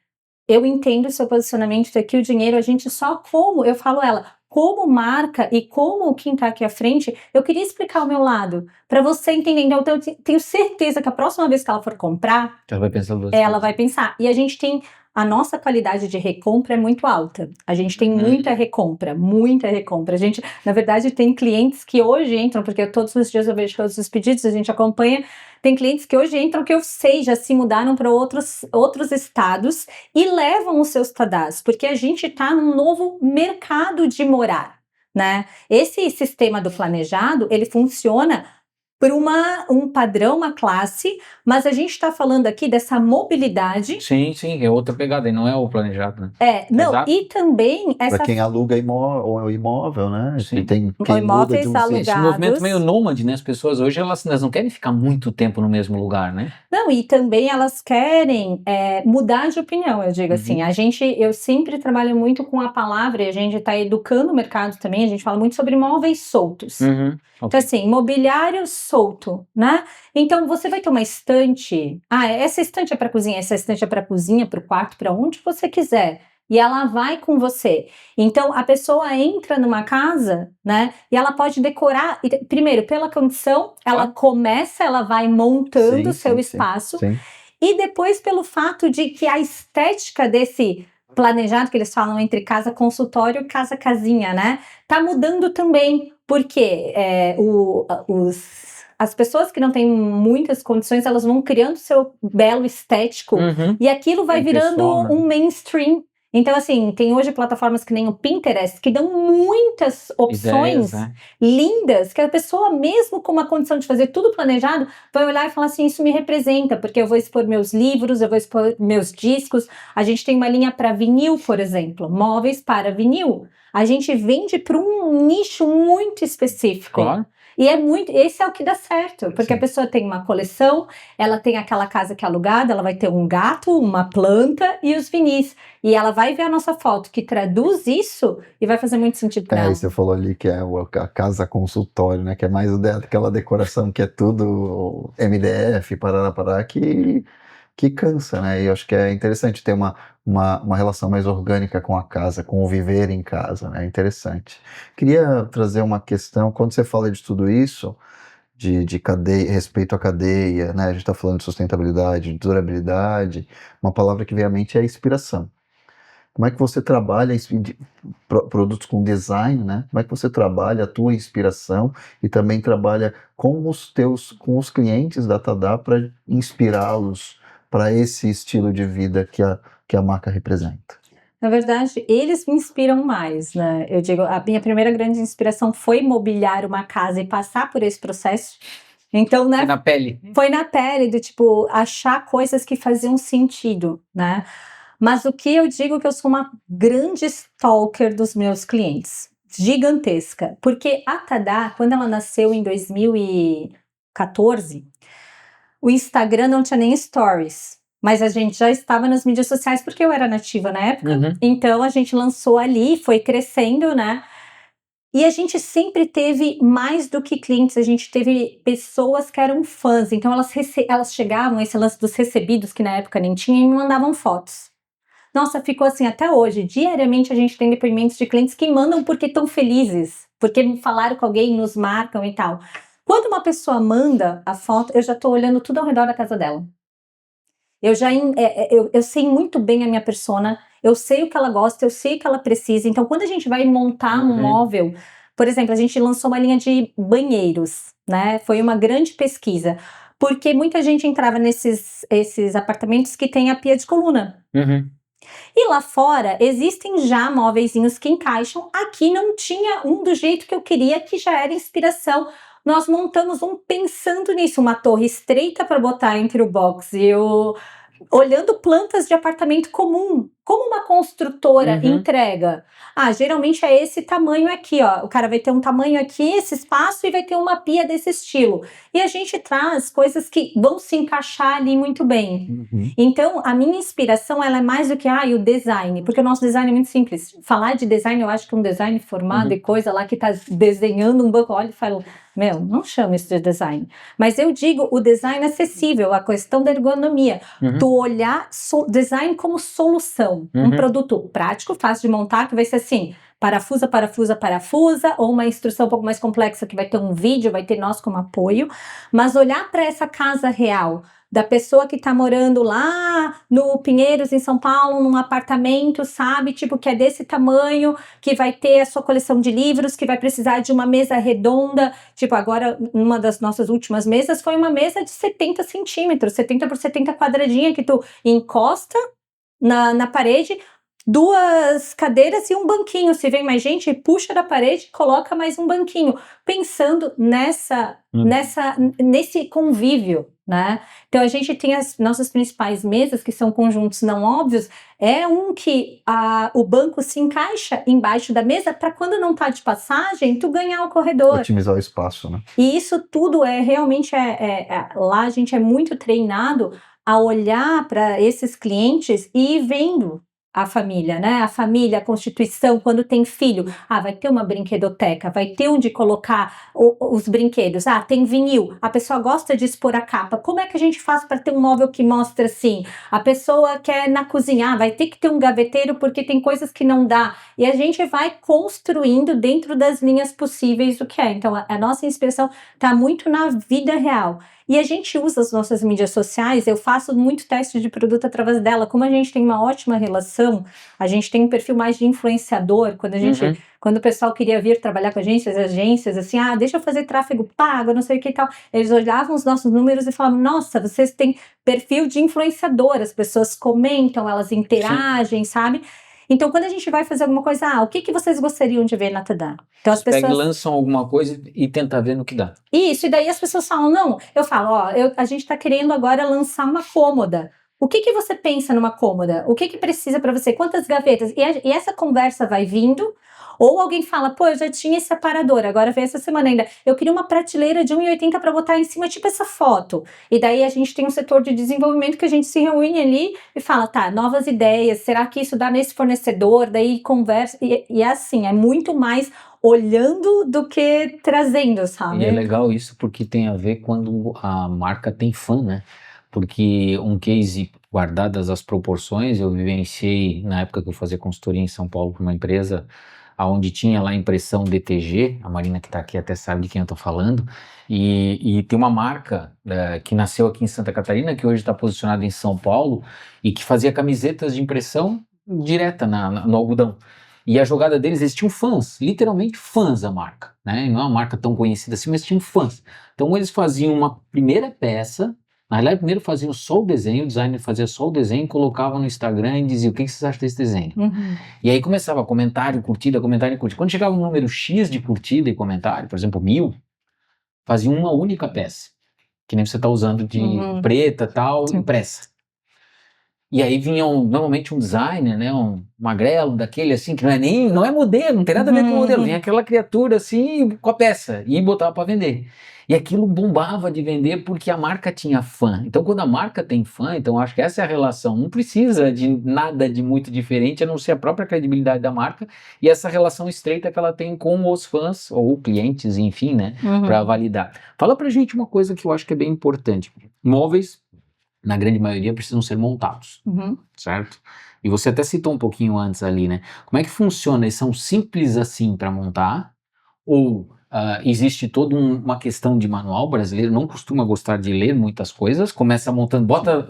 eu entendo o seu posicionamento daqui, o dinheiro, a gente só eu falo como marca e como quem tá aqui à frente, eu queria explicar o meu lado, para você entender. Então eu tenho certeza que a próxima vez que ela for comprar, Ela vai pensar duas ela vezes. vai pensar. E a nossa qualidade de recompra é muito alta. A gente tem muita recompra. A gente, na verdade, tem clientes que hoje entram, porque todos os dias eu vejo todos os pedidos, a gente acompanha. Tem clientes que hoje entram que eu sei, já se mudaram para outros estados e levam os seus cadastros, porque a gente está num novo mercado de morar, né? Esse sistema do planejado, ele funciona por um padrão, uma classe, mas a gente está falando aqui dessa mobilidade. Sim, é outra pegada, e não é o planejado, né? Exato. E também essa... Para quem aluga o imóvel, né? Sim. Tem quem muda de alugados. Esse movimento meio nômade, né? As pessoas hoje, elas não querem ficar muito tempo no mesmo lugar, né? Não, e também elas querem mudar de opinião, eu digo assim. Eu sempre trabalho muito com a palavra, e a gente está educando o mercado também, a gente fala muito sobre imóveis soltos. Então, assim, mobiliário solto, né? Então, você vai ter uma estante. Essa estante é para cozinha, essa estante é para cozinha, para o quarto, para onde você quiser. e ela vai com você. Então, a pessoa entra numa casa, né, e ela pode decorar, primeiro, pela condição, ela começa, ela vai montando o seu espaço, e depois pelo fato de que a estética desse planejado, que eles falam entre casa consultório e casa casinha, né, tá mudando também, porque as pessoas que não têm muitas condições, elas vão criando seu belo estético, e aquilo vai virando um mainstream. Então, assim, tem hoje plataformas que nem o Pinterest, que dão muitas opções lindas, que a pessoa, mesmo com uma condição de fazer tudo planejado, vai olhar e falar assim, isso me representa, porque eu vou expor meus livros, eu vou expor meus discos. A gente tem uma linha para vinil, por exemplo, móveis para vinil. A gente vende para um nicho muito específico. E esse é o que dá certo, porque a pessoa tem uma coleção, ela tem aquela casa que é alugada, ela vai ter um gato, uma planta e os vinis. E ela vai ver a nossa foto que traduz isso e vai fazer muito sentido para ela. Você falou ali que é a casa consultório, né? Que é mais aquela decoração que é tudo MDF, parará, que cansa, né? E eu acho que é interessante ter uma relação mais orgânica com a casa, com o viver em casa, né? Interessante. Queria trazer uma questão, quando você fala de tudo isso, de cadeia, respeito à cadeia, né? A gente está falando de sustentabilidade, de durabilidade, uma palavra que vem à mente é inspiração. Como é que você trabalha produtos com design, né? Como é que você trabalha a tua inspiração e também trabalha com os clientes da Tadá para inspirá-los para esse estilo de vida que a marca representa? Na verdade, eles me inspiram mais, né? Eu digo, a minha primeira grande inspiração foi mobiliar uma casa e passar por esse processo. Então, né? Foi na pele. Foi na pele, do tipo, achar coisas que faziam sentido, né? Mas o que eu digo é que eu sou uma grande stalker dos meus clientes, gigantesca, porque a Tadá, quando ela nasceu em 2014, o Instagram não tinha nem stories, mas a gente já estava nas mídias sociais porque eu era nativa na época, então a gente lançou ali, foi crescendo, né? E a gente sempre teve mais do que clientes, a gente teve pessoas que eram fãs, então elas chegavam, esse lance dos recebidos, que na época nem tinha, e me mandavam fotos. Nossa, ficou assim até hoje. Diariamente a gente tem depoimentos de clientes que mandam porque estão felizes, porque falaram com alguém, nos marcam e tal. Quando uma pessoa manda a foto, eu já estou olhando tudo ao redor da casa dela. Eu sei muito bem a minha persona, eu sei o que ela gosta, eu sei o que ela precisa. Então, quando a gente vai montar um móvel, por exemplo, a gente lançou uma linha de banheiros, né? Foi uma grande pesquisa, porque muita gente entrava nesses apartamentos que tem a pia de coluna. E lá fora existem já móveizinhos que encaixam. Aqui não tinha um do jeito que eu queria, que já era inspiração. Nós montamos um pensando nisso, uma torre estreita para botar entre o box e olhando plantas de apartamento comum, como uma construtora entrega. Geralmente é esse tamanho aqui, ó. O cara vai ter um tamanho aqui, esse espaço, e vai ter uma pia desse estilo. E a gente traz coisas que vão se encaixar ali muito bem. Então, a minha inspiração, ela é mais do que o design, porque o nosso design é muito simples. Falar de design, eu acho que um design formado e coisa lá que tá desenhando um banco, olha e fala, não chama isso de design. Mas eu digo o design acessível, a questão da ergonomia. Tu olhar design como solução. Um produto prático, fácil de montar, que vai ser assim, parafusa, ou uma instrução um pouco mais complexa, que vai ter um vídeo, vai ter nós como apoio. Mas olhar para essa casa real, da pessoa que tá morando lá no Pinheiros, em São Paulo, num apartamento, sabe? Tipo, que é desse tamanho, que vai ter a sua coleção de livros, que vai precisar de uma mesa redonda. Tipo, agora, uma das nossas últimas mesas foi uma mesa de 70 centímetros, 70 por 70 quadradinha, que tu encosta na parede, 2 cadeiras e um banquinho. Se vem mais gente, puxa da parede e coloca mais um banquinho. Pensando nesse convívio, né? Então a gente tem as nossas principais mesas, que são conjuntos não óbvios, é um que o banco se encaixa embaixo da mesa para quando não tá de passagem, tu ganhar o corredor. Otimizar o espaço, né? E isso tudo realmente lá a gente é muito treinado a olhar para esses clientes e ir vendo a família, né? A família, a constituição, quando tem filho, vai ter uma brinquedoteca, vai ter onde colocar os brinquedos. Tem vinil, a pessoa gosta de expor a capa. Como é que a gente faz para ter um móvel que mostra assim? A pessoa quer na cozinha, vai ter que ter um gaveteiro porque tem coisas que não dá. E a gente vai construindo dentro das linhas possíveis o que é. Então, a nossa inspiração está muito na vida real. E a gente usa as nossas mídias sociais, eu faço muito teste de produto através dela. Como a gente tem uma ótima relação, a gente tem um perfil mais de influenciador. Quando o pessoal queria vir trabalhar com agências assim, deixa eu fazer tráfego pago, não sei o que e tal. Eles olhavam os nossos números e falavam, nossa, vocês têm perfil de influenciador, as pessoas comentam, elas interagem, sabe? Então, quando a gente vai fazer alguma coisa, o que vocês gostariam de ver na Tadá? Então, as pessoas lançam alguma coisa e tentam ver no que dá. Isso, e daí as pessoas falam, não, eu falo, a gente tá querendo agora lançar uma cômoda. O que você pensa numa cômoda? O que precisa para você? Quantas gavetas? E essa conversa vai vindo, ou alguém fala, eu já tinha esse aparador, agora veio essa semana ainda, eu queria uma prateleira de 1,80 para botar em cima, tipo essa foto. E daí a gente tem um setor de desenvolvimento que a gente se reúne ali e fala, novas ideias, será que isso dá nesse fornecedor? Daí conversa, e é assim, é muito mais olhando do que trazendo, sabe? E é legal isso porque tem a ver quando a marca tem fã, né? Porque um case, guardadas as proporções, eu vivenciei na época que eu fazia consultoria em São Paulo para uma empresa onde tinha lá impressão DTG, a Marina que está aqui até sabe de quem eu estou falando, e tem uma marca que nasceu aqui em Santa Catarina, que hoje está posicionada em São Paulo, e que fazia camisetas de impressão direta no algodão. E a jogada deles, eles tinham fãs, literalmente fãs da marca, né? Não é uma marca tão conhecida assim, mas tinham fãs. Então eles faziam uma primeira peça, na realidade primeiro faziam só o desenho, o designer fazia só o desenho, colocava no Instagram e dizia, o que vocês acham desse desenho? E aí começava comentário, curtida. Quando chegava um número X de curtida e comentário, por exemplo, 1000, fazia uma única peça, que nem você está usando de preta, tal, impressa. E aí vinha normalmente um designer, né, um magrelo daquele assim, que não é modelo, não tem nada a ver com modelo, vinha aquela criatura assim com a peça e botava para vender. E aquilo bombava de vender porque a marca tinha fã. Então quando a marca tem fã, então acho que essa é a relação, não precisa de nada de muito diferente, a não ser a própria credibilidade da marca e essa relação estreita que ela tem com os fãs ou clientes, enfim, né, para validar. Fala pra gente uma coisa que eu acho que é bem importante. Móveis, na grande maioria, precisam ser montados, certo? E você até citou um pouquinho antes ali, né? Como é que funciona? Eles são simples assim para montar? Ou existe toda uma questão de manual? O brasileiro não costuma gostar de ler muitas coisas, começa montando, bota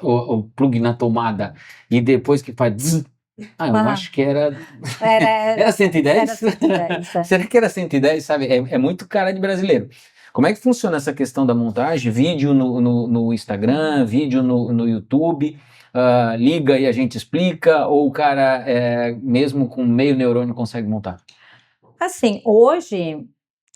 o plug na tomada e depois que faz... eu acho que era 110? Era 110, Será que era 110, sabe? É muito cara de brasileiro. Como é que funciona essa questão da montagem? Vídeo no Instagram, vídeo no YouTube, liga e a gente explica, ou o cara, mesmo com meio neurônio, consegue montar? Assim, hoje,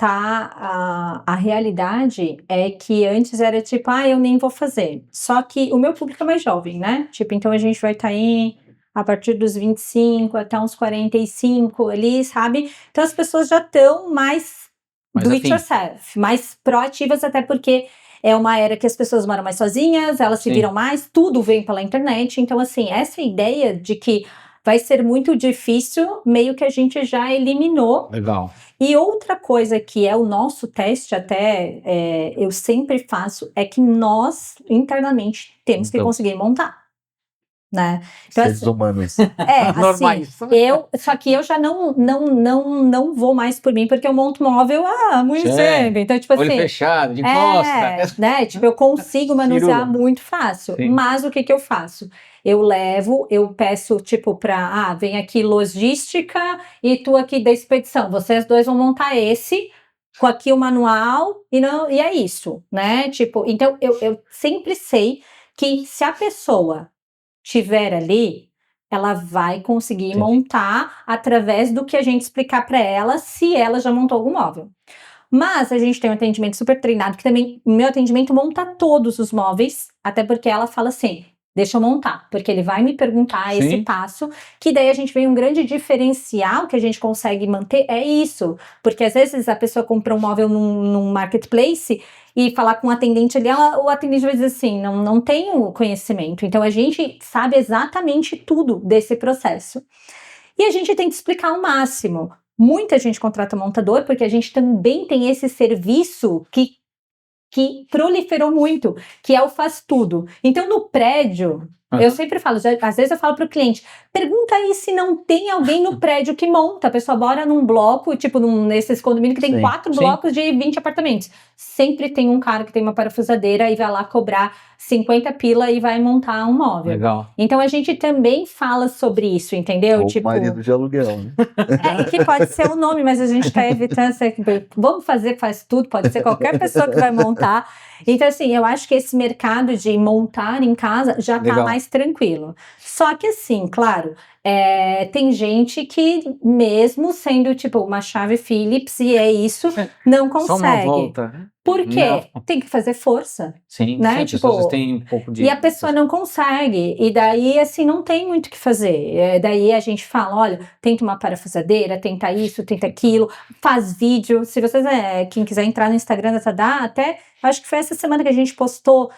a realidade é que antes era tipo, eu nem vou fazer. Só que o meu público é mais jovem, né? Tipo, então a gente vai estar aí a partir dos 25 até uns 45 ali, sabe? Então as pessoas já estão mais do it yourself, mais proativas, até porque é uma era que as pessoas moram mais sozinhas, elas se viram mais, tudo vem pela internet. Então, assim, essa ideia de que vai ser muito difícil, meio que a gente já eliminou. Legal. E outra coisa que é o nosso teste, até eu sempre faço, é que nós, internamente, temos que conseguir montar. Né? Então, seres humanos. Normais. Só que eu já não vou mais por mim, porque eu monto móvel há muito tempo. Então, tipo olho assim, fechado, de costa. Né? Tipo, eu consigo manusear muito fácil. Sim. Mas o que eu faço? Eu peço, tipo, vem aqui logística e tu aqui da expedição. Vocês dois vão montar esse, com aqui o manual, e é isso, né? Tipo, então, eu sempre sei que se a pessoa tiver ali, ela vai conseguir montar através do que a gente explicar para ela, se ela já montou algum móvel. Mas a gente tem um atendimento super treinado, que também, o meu atendimento monta todos os móveis, até porque ela fala assim, deixa eu montar, porque ele vai me perguntar Sim. esse passo, que daí a gente vê um grande diferencial que a gente consegue manter, é isso, porque às vezes a pessoa compra um móvel num marketplace e falar com o atendente ali, o atendente vai dizer assim, não tenho conhecimento, então a gente sabe exatamente tudo desse processo. E a gente tenta explicar ao máximo. Muita gente contrata montador porque a gente também tem esse serviço que proliferou muito, que é o faz tudo. Então, no prédio, eu sempre falo, às vezes eu falo para o cliente, pergunta aí se não tem alguém no prédio que monta. A pessoa mora num bloco, tipo nesses condomínios que tem 4 blocos de 20 apartamentos. Sempre tem um cara que tem uma parafusadeira e vai lá cobrar 50 pila e vai montar um móvel. Legal. Então, a gente também fala sobre isso, entendeu? Ou tipo, marido de aluguel, né? que pode ser o nome, mas a gente está evitando. Vamos fazer, faz tudo, pode ser qualquer pessoa que vai montar. Então, assim, eu acho que esse mercado de montar em casa já está mais tranquilo. Só que, assim, claro, tem gente que, mesmo sendo tipo uma chave Phillips, e é isso, não consegue. Só uma volta. Por quê? Não. Tem que fazer força. Sim, né? sim, Tipo, pessoas têm um pouco de... E a pessoa não consegue, e daí assim, não tem muito o que fazer, daí a gente fala, olha, tenta uma parafusadeira, tenta isso, tenta aquilo, faz vídeo, se vocês, quem quiser entrar no Instagram da Tadá, até, acho que foi essa semana que a gente postou,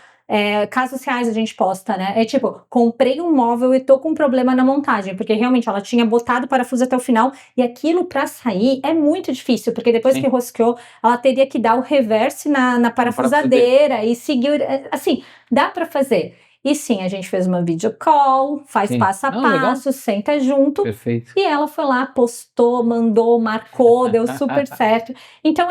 casos reais a gente posta, né, é tipo, comprei um móvel e tô com um problema na montagem, porque realmente ela tinha botado o parafuso até o final, e aquilo pra sair é muito difícil, porque depois que rosqueou, ela teria que dar o reverse na parafusadeira e seguir, assim, dá pra fazer. E sim, a gente fez uma video call, faz passo a passo, senta junto. Perfeito. E ela foi lá, postou, mandou, marcou, deu super certo. Então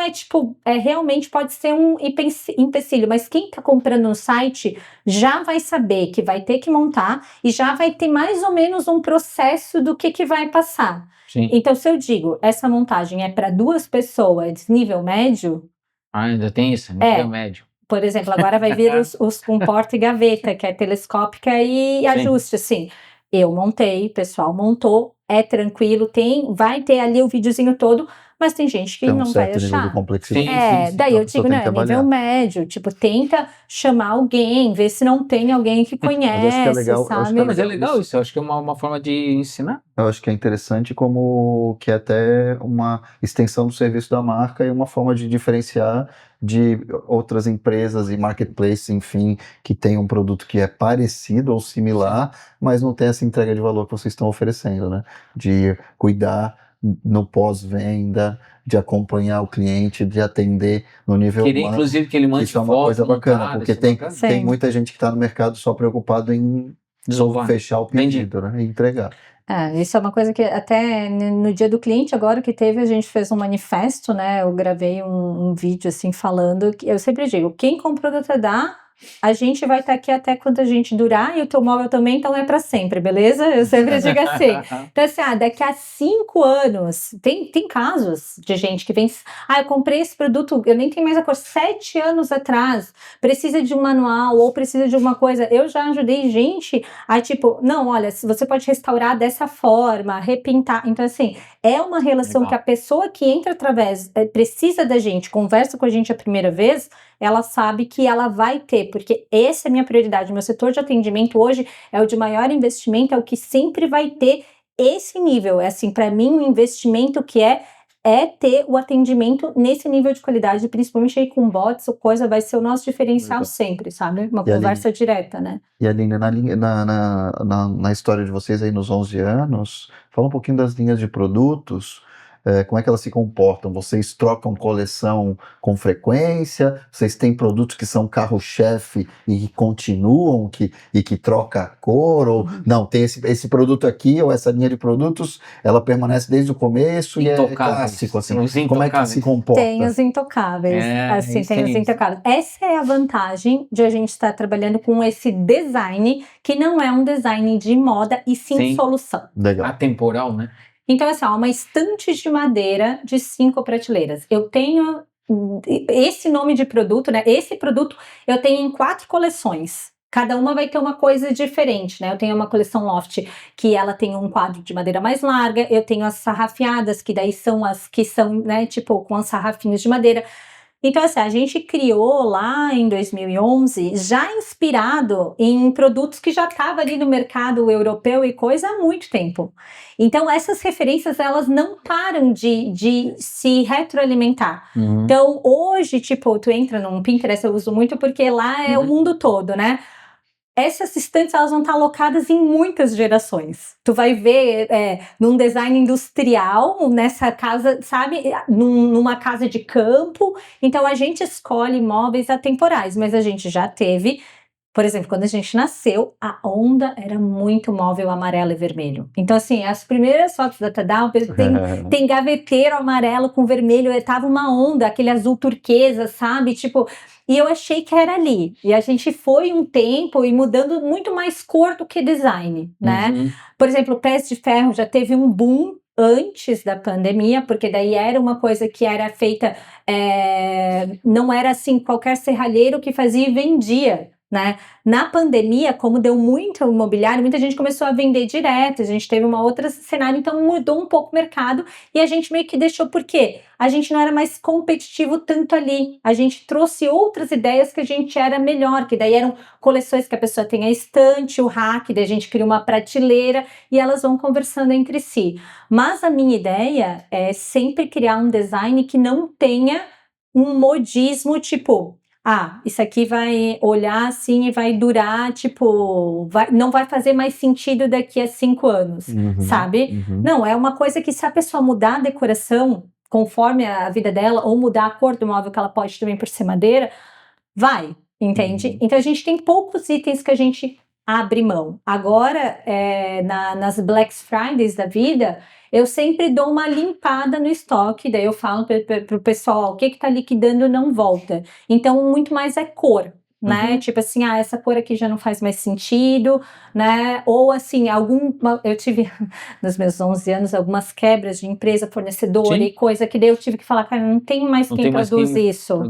realmente pode ser um empecilho, mas quem tá comprando no site já vai saber que vai ter que montar e já vai ter mais ou menos um processo do que vai passar. Sim. Então, se eu digo, essa montagem é para 2 pessoas nível médio... ainda tem isso, nível médio. Por exemplo, agora vai vir os com porta e gaveta, que é telescópica e ajuste, assim. Eu montei, o pessoal montou, é tranquilo, vai ter ali o videozinho todo, mas tem gente que não vai achar. De complexidade. Daí eu digo, né, nível médio, tipo, tenta chamar alguém, ver se não tem alguém que conhece, sabe? Mas é legal isso, eu acho que é uma forma de ensinar. Eu acho que é interessante como que é até uma extensão do serviço da marca e uma forma de diferenciar de outras empresas e marketplaces, enfim, que tem um produto que é parecido ou similar, mas não tem essa entrega de valor que vocês estão oferecendo, né? De cuidar no pós-venda, de acompanhar o cliente, de atender no nível humano. Inclusive, que ele mande isso é uma coisa bacana, porque tem muita gente que está no mercado só preocupado em fechar o pedido, né? E entregar. Isso é uma coisa que até no dia do cliente agora que teve, a gente fez um manifesto, né? Eu gravei um vídeo assim falando, que eu sempre digo, quem comprou da Tadá, a gente vai estar aqui até quando a gente durar e o teu móvel também, então é para sempre, beleza? Eu sempre digo assim. Então assim, daqui a 5 anos, tem casos de gente que vem, eu comprei esse produto, eu nem tenho mais a cor, 7 anos atrás, precisa de um manual ou precisa de uma coisa. Eu já ajudei gente a tipo, não, olha, você pode restaurar dessa forma, repintar. Então assim, é uma relação que a pessoa que entra através, precisa da gente, conversa com a gente a primeira vez, ela sabe que ela vai ter, porque essa é a minha prioridade. Meu setor de atendimento hoje é o de maior investimento, é o que sempre vai ter esse nível. É assim, para mim, um investimento que é ter o atendimento nesse nível de qualidade, principalmente aí com bots ou coisa, vai ser o nosso diferencial sempre, sabe? Uma conversa direta, né? E Aline, na história de vocês aí nos 11 anos, fala um pouquinho das linhas de produtos. Como é que elas se comportam? Vocês trocam coleção com frequência? Vocês têm produtos que são carro-chefe e que continuam, e que troca a cor? Ou não, tem esse produto aqui, ou essa linha de produtos, ela permanece desde o começo e é clássico, assim. Como é que se comporta? Tem os intocáveis, tem os intocáveis. Essa é a vantagem de a gente estar trabalhando com esse design, que não é um design de moda, e sim solução. Legal. Atemporal, né? Então, assim, uma estante de madeira de 5 prateleiras. Eu tenho esse nome de produto, né? Esse produto eu tenho em 4 coleções. Cada uma vai ter uma coisa diferente, né? Eu tenho uma coleção Loft que ela tem um quadro de madeira mais larga. Eu tenho as sarrafiadas, que daí são as que são, né? Tipo, com as sarrafinhas de madeira. Então, assim, a gente criou lá em 2011, já inspirado em produtos que já estavam ali no mercado europeu e coisa há muito tempo. Então, essas referências, elas não param de se retroalimentar. Uhum. Então, hoje, tipo, tu entra num Pinterest, eu uso muito porque lá é o mundo todo, né? Essas estantes, elas vão estar alocadas em muitas gerações. Tu vai ver num design industrial, nessa casa, sabe? Numa casa de campo. Então, a gente escolhe móveis atemporais, mas a gente já teve... Por exemplo, quando a gente nasceu, a onda era muito móvel amarelo e vermelho. Então, assim, as primeiras fotos da Tadal tem gaveteiro amarelo com vermelho, tava uma onda, aquele azul turquesa, sabe? Tipo, e eu achei que era ali. E a gente foi um tempo e mudando muito mais cor do que design, né? Uhum. Por exemplo, o Pés de Ferro já teve um boom antes da pandemia, porque daí era uma coisa que era feita, não era assim qualquer serralheiro que fazia e vendia, né? Na pandemia, como deu muito imobiliário, muita gente começou a vender direto, a gente teve uma outra cenário, então mudou um pouco o mercado e a gente meio que deixou, por quê? A gente não era mais competitivo tanto ali, a gente trouxe outras ideias que a gente era melhor, que daí eram coleções que a pessoa tem a estante, o rack, daí a gente cria uma prateleira e elas vão conversando entre si. Mas a minha ideia é sempre criar um design que não tenha um modismo, tipo... isso aqui vai olhar assim e vai durar, tipo, não vai fazer mais sentido daqui a 5 anos, sabe? Não, é uma coisa que se a pessoa mudar a decoração conforme a vida dela, ou mudar a cor do móvel, que ela pode também por ser madeira, vai, entende? Então a gente tem poucos itens que a gente abre mão. Agora, nas Black Fridays da vida, eu sempre dou uma limpada no estoque, daí eu falo para o pessoal, o que está liquidando não volta. Então, muito mais é cor, né? Tipo assim, essa cor aqui já não faz mais sentido, né? Ou assim, eu tive, nos meus 11 anos, algumas quebras de empresa fornecedora. Sim. E coisa que daí eu tive que falar, cara, não tem mais quem produz isso.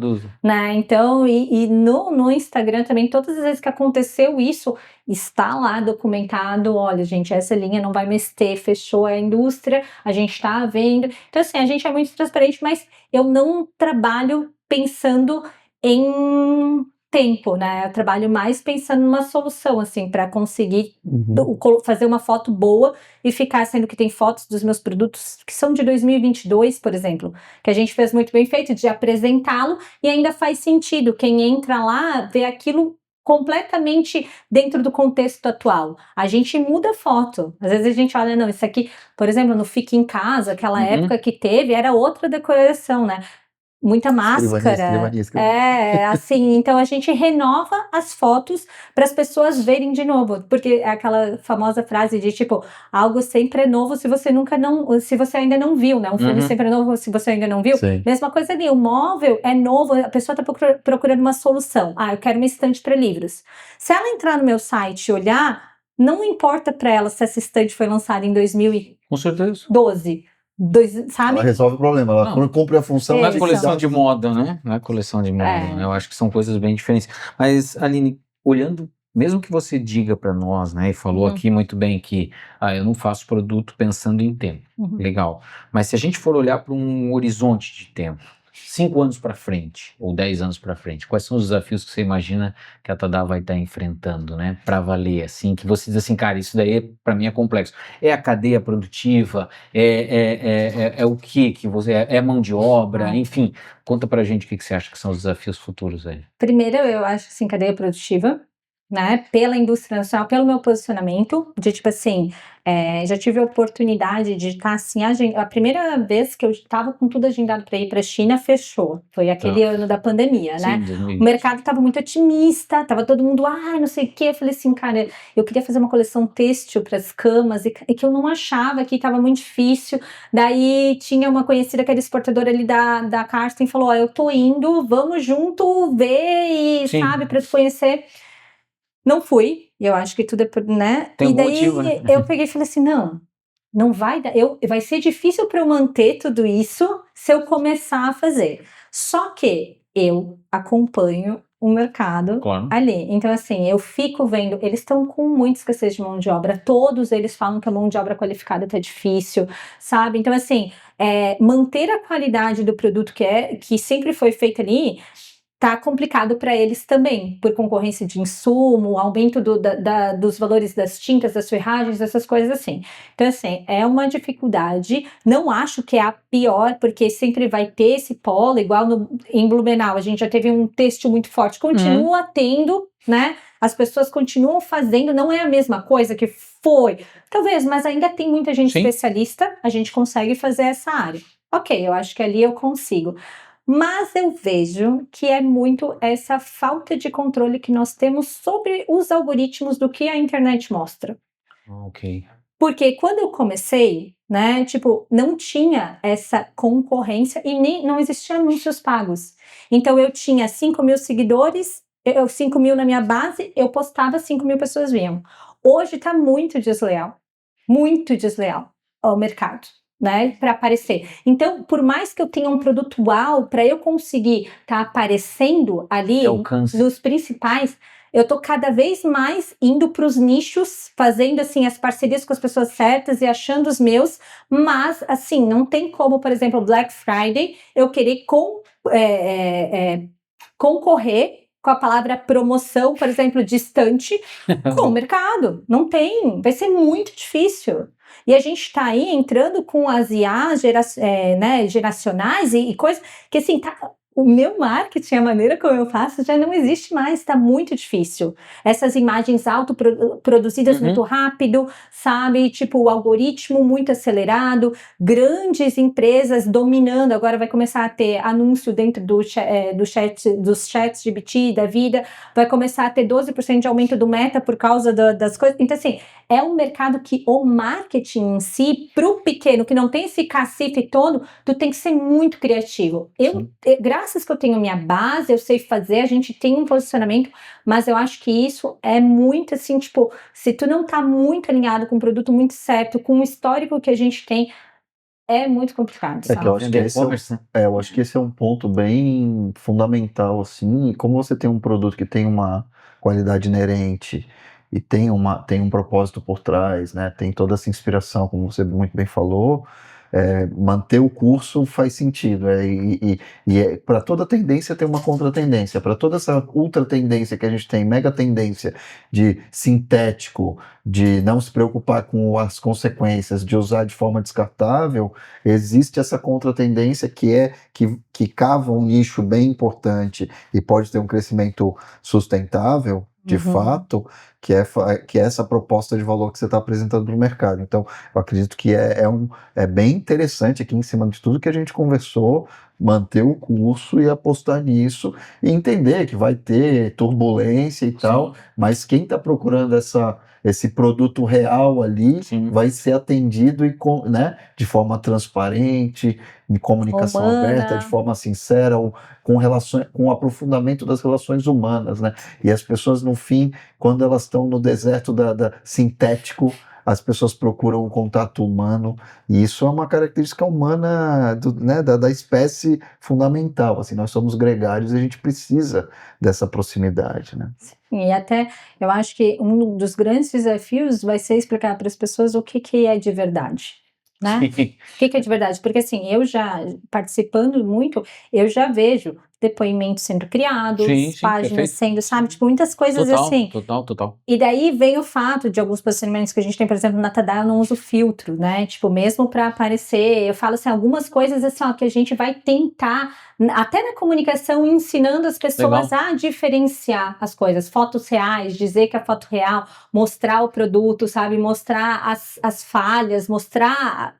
Né? Então, e no Instagram também, todas as vezes que aconteceu isso, está lá documentado, olha, gente, essa linha não vai mais ter, fechou a indústria, a gente está vendo. Então, assim, a gente é muito transparente, mas eu não trabalho pensando em tempo, né? Eu trabalho mais pensando numa solução, assim, para conseguir fazer uma foto boa e ficar, sendo que tem fotos dos meus produtos que são de 2022, por exemplo, que a gente fez muito bem feito, de apresentá-lo e ainda faz sentido. Quem entra lá vê aquilo completamente dentro do contexto atual. A gente muda a foto. Às vezes a gente olha, não, isso aqui, por exemplo, no Fique em Casa, aquela época que teve, era outra decoração, né? Muita máscara. Assim, então a gente renova as fotos para as pessoas verem de novo, porque é aquela famosa frase de tipo, algo sempre é novo se você ainda não viu, né? Um filme sempre é novo se você ainda não viu. Sim. Mesma coisa ali, o móvel é novo, a pessoa está procurando uma solução. Eu quero uma estante para livros. Se ela entrar no meu site e olhar, não importa para ela se essa estante foi lançada em 2012. Com certeza. Sabe? Ela resolve o problema, ela cumpre a função. Não é coleção de moda, né? Não é coleção de moda, né? Eu acho que são coisas bem diferentes. Mas, Aline, olhando, mesmo que você diga para nós, né, e falou aqui muito bem que eu não faço produto pensando em tempo, legal. Mas se a gente for olhar para um horizonte de tempo, 5 anos para frente, ou 10 anos para frente, quais são os desafios que você imagina que a Tadal vai estar enfrentando, né, para valer, assim, que você diz assim, cara, isso daí para mim é complexo. É a cadeia produtiva, é o que você, é mão de obra, enfim, conta pra gente o que você acha que são os desafios futuros aí. Primeiro, eu acho assim, cadeia produtiva, né, pela indústria nacional, pelo meu posicionamento, de tipo assim, já tive a oportunidade de estar assim, a primeira vez que eu estava com tudo agendado para ir para a China, fechou, foi aquele ano da pandemia, né, o mercado estava muito otimista, estava todo mundo, não sei o que, eu falei assim, cara, eu queria fazer uma coleção têxtil para as camas, e que eu não achava, que estava muito difícil, daí tinha uma conhecida que era exportadora ali da Karsten, falou, eu tô indo, vamos junto ver e, sabe, para te conhecer. Não fui, eu acho que tudo é, né? Tem e daí motivo, né? Eu peguei e falei assim, não vai dar, vai ser difícil para eu manter tudo isso se eu começar a fazer. Só que eu acompanho um mercado Claro. ali. Então, assim, eu fico vendo, eles estão com muita escassez de mão de obra, todos eles falam que a mão de obra qualificada tá difícil, sabe? Então, assim, manter a qualidade do produto que sempre foi feito ali, tá complicado para eles também, por concorrência de insumo, aumento dos valores das tintas, das ferragens, essas coisas assim. Então, assim, é uma dificuldade. Não acho que é a pior, porque sempre vai ter esse polo, igual em Blumenau, a gente já teve um têxtil muito forte, continua tendo, né? As pessoas continuam fazendo, não é a mesma coisa que foi, talvez, mas ainda tem muita gente especialista, a gente consegue fazer essa área. Ok, eu acho que ali eu consigo. Mas eu vejo que é muito essa falta de controle que nós temos sobre os algoritmos do que a internet mostra. Ok. Porque quando eu comecei, né, tipo, não tinha essa concorrência e nem não existia anúncios pagos. Então eu tinha 5.000 seguidores, 5.000 na minha base, eu postava, 5.000 pessoas viam. Hoje tá muito desleal ao mercado, né, para aparecer. Então, por mais que eu tenha um produto uau, para eu conseguir estar aparecendo ali nos principais, eu tô cada vez mais indo para os nichos, fazendo assim as parcerias com as pessoas certas e achando os meus, mas assim, não tem como, por exemplo, Black Friday, eu querer concorrer com a palavra promoção, por exemplo, distante, com o mercado. Não tem, vai ser muito difícil. E a gente está aí entrando com as IAs geracionais e coisas que assim, o meu marketing, a maneira como eu faço, já não existe mais, está muito difícil. Essas imagens autoproduzidas muito rápido, sabe? Tipo, o algoritmo muito acelerado, grandes empresas dominando, agora vai começar a ter anúncio dentro dos chats GPT da vida, vai começar a ter 12% de aumento do meta por causa das coisas. Então, assim, é um mercado que o marketing em si, para o pequeno, que não tem esse cacife todo, tu tem que ser muito criativo. Graças que eu tenho minha base, eu sei fazer, a gente tem um posicionamento, mas eu acho que isso é muito assim, tipo, se tu não tá muito alinhado com um produto muito certo, com o histórico que a gente tem, é muito complicado, sabe? Eu acho que esse é um ponto bem fundamental, assim, e como você tem um produto que tem uma qualidade inerente e tem um propósito por trás, né, tem toda essa inspiração, como você muito bem falou, manter o curso faz sentido, para toda tendência tem uma contra-tendência, para toda essa ultra-tendência que a gente tem, mega-tendência de sintético, de não se preocupar com as consequências, de usar de forma descartável, existe essa contra-tendência que cava um nicho bem importante e pode ter um crescimento sustentável, de fato, que é essa proposta de valor que você está apresentando para o mercado. Então, eu acredito que é bem interessante aqui, em cima de tudo que a gente conversou, manter o curso e apostar nisso e entender que vai ter turbulência e tal, mas quem está procurando esse produto real ali vai ser atendido né, de forma transparente, em comunicação aberta, de forma sincera, com o aprofundamento das relações humanas, né? E as pessoas, no fim, quando elas estão no deserto sintético, as pessoas procuram um contato humano, e isso é uma característica humana da espécie fundamental. Assim, nós somos gregários e a gente precisa dessa proximidade, né? E até eu acho que um dos grandes desafios vai ser explicar para as pessoas o que é de verdade, né? O que é de verdade? Porque assim, eu já participando muito, eu já vejo depoimentos sendo criados, páginas sendo, sabe, tipo, muitas coisas assim. Total. E daí vem o fato de alguns posicionamentos que a gente tem, por exemplo, na Tadá, eu não uso filtro, né? Tipo, mesmo para aparecer, eu falo assim, algumas coisas assim, ó, que a gente vai tentar, até na comunicação, ensinando as pessoas a diferenciar as coisas, fotos reais, dizer que é foto real, mostrar o produto, sabe? Mostrar as falhas, mostrar...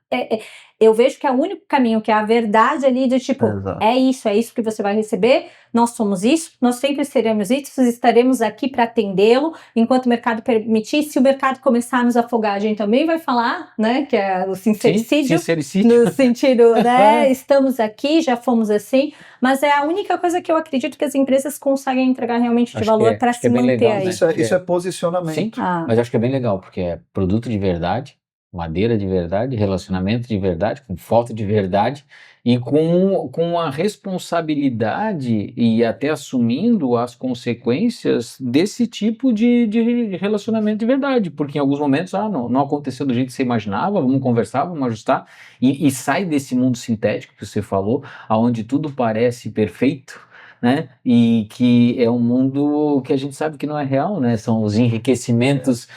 eu vejo que é o único caminho, que é a verdade ali de tipo, é isso que você vai receber, nós somos isso, nós sempre seremos isso, estaremos aqui para atendê-lo, enquanto o mercado permitir. Se o mercado começar a nos afogar, a gente também vai falar, né, que é o sincericídio. No sentido, né, estamos aqui, já fomos assim, mas é a única coisa que eu acredito que as empresas conseguem entregar realmente de valor para se manter legal, aí. Isso é posicionamento. Mas acho que é bem legal, porque é produto de verdade, madeira de verdade, relacionamento de verdade, com foto de verdade e com a responsabilidade e até assumindo as consequências desse tipo de relacionamento de verdade, porque em alguns momentos, não aconteceu do jeito que você imaginava, vamos conversar, vamos ajustar, e sai desse mundo sintético que você falou, onde tudo parece perfeito, né? E que é um mundo que a gente sabe que não é real, né? São os enriquecimentos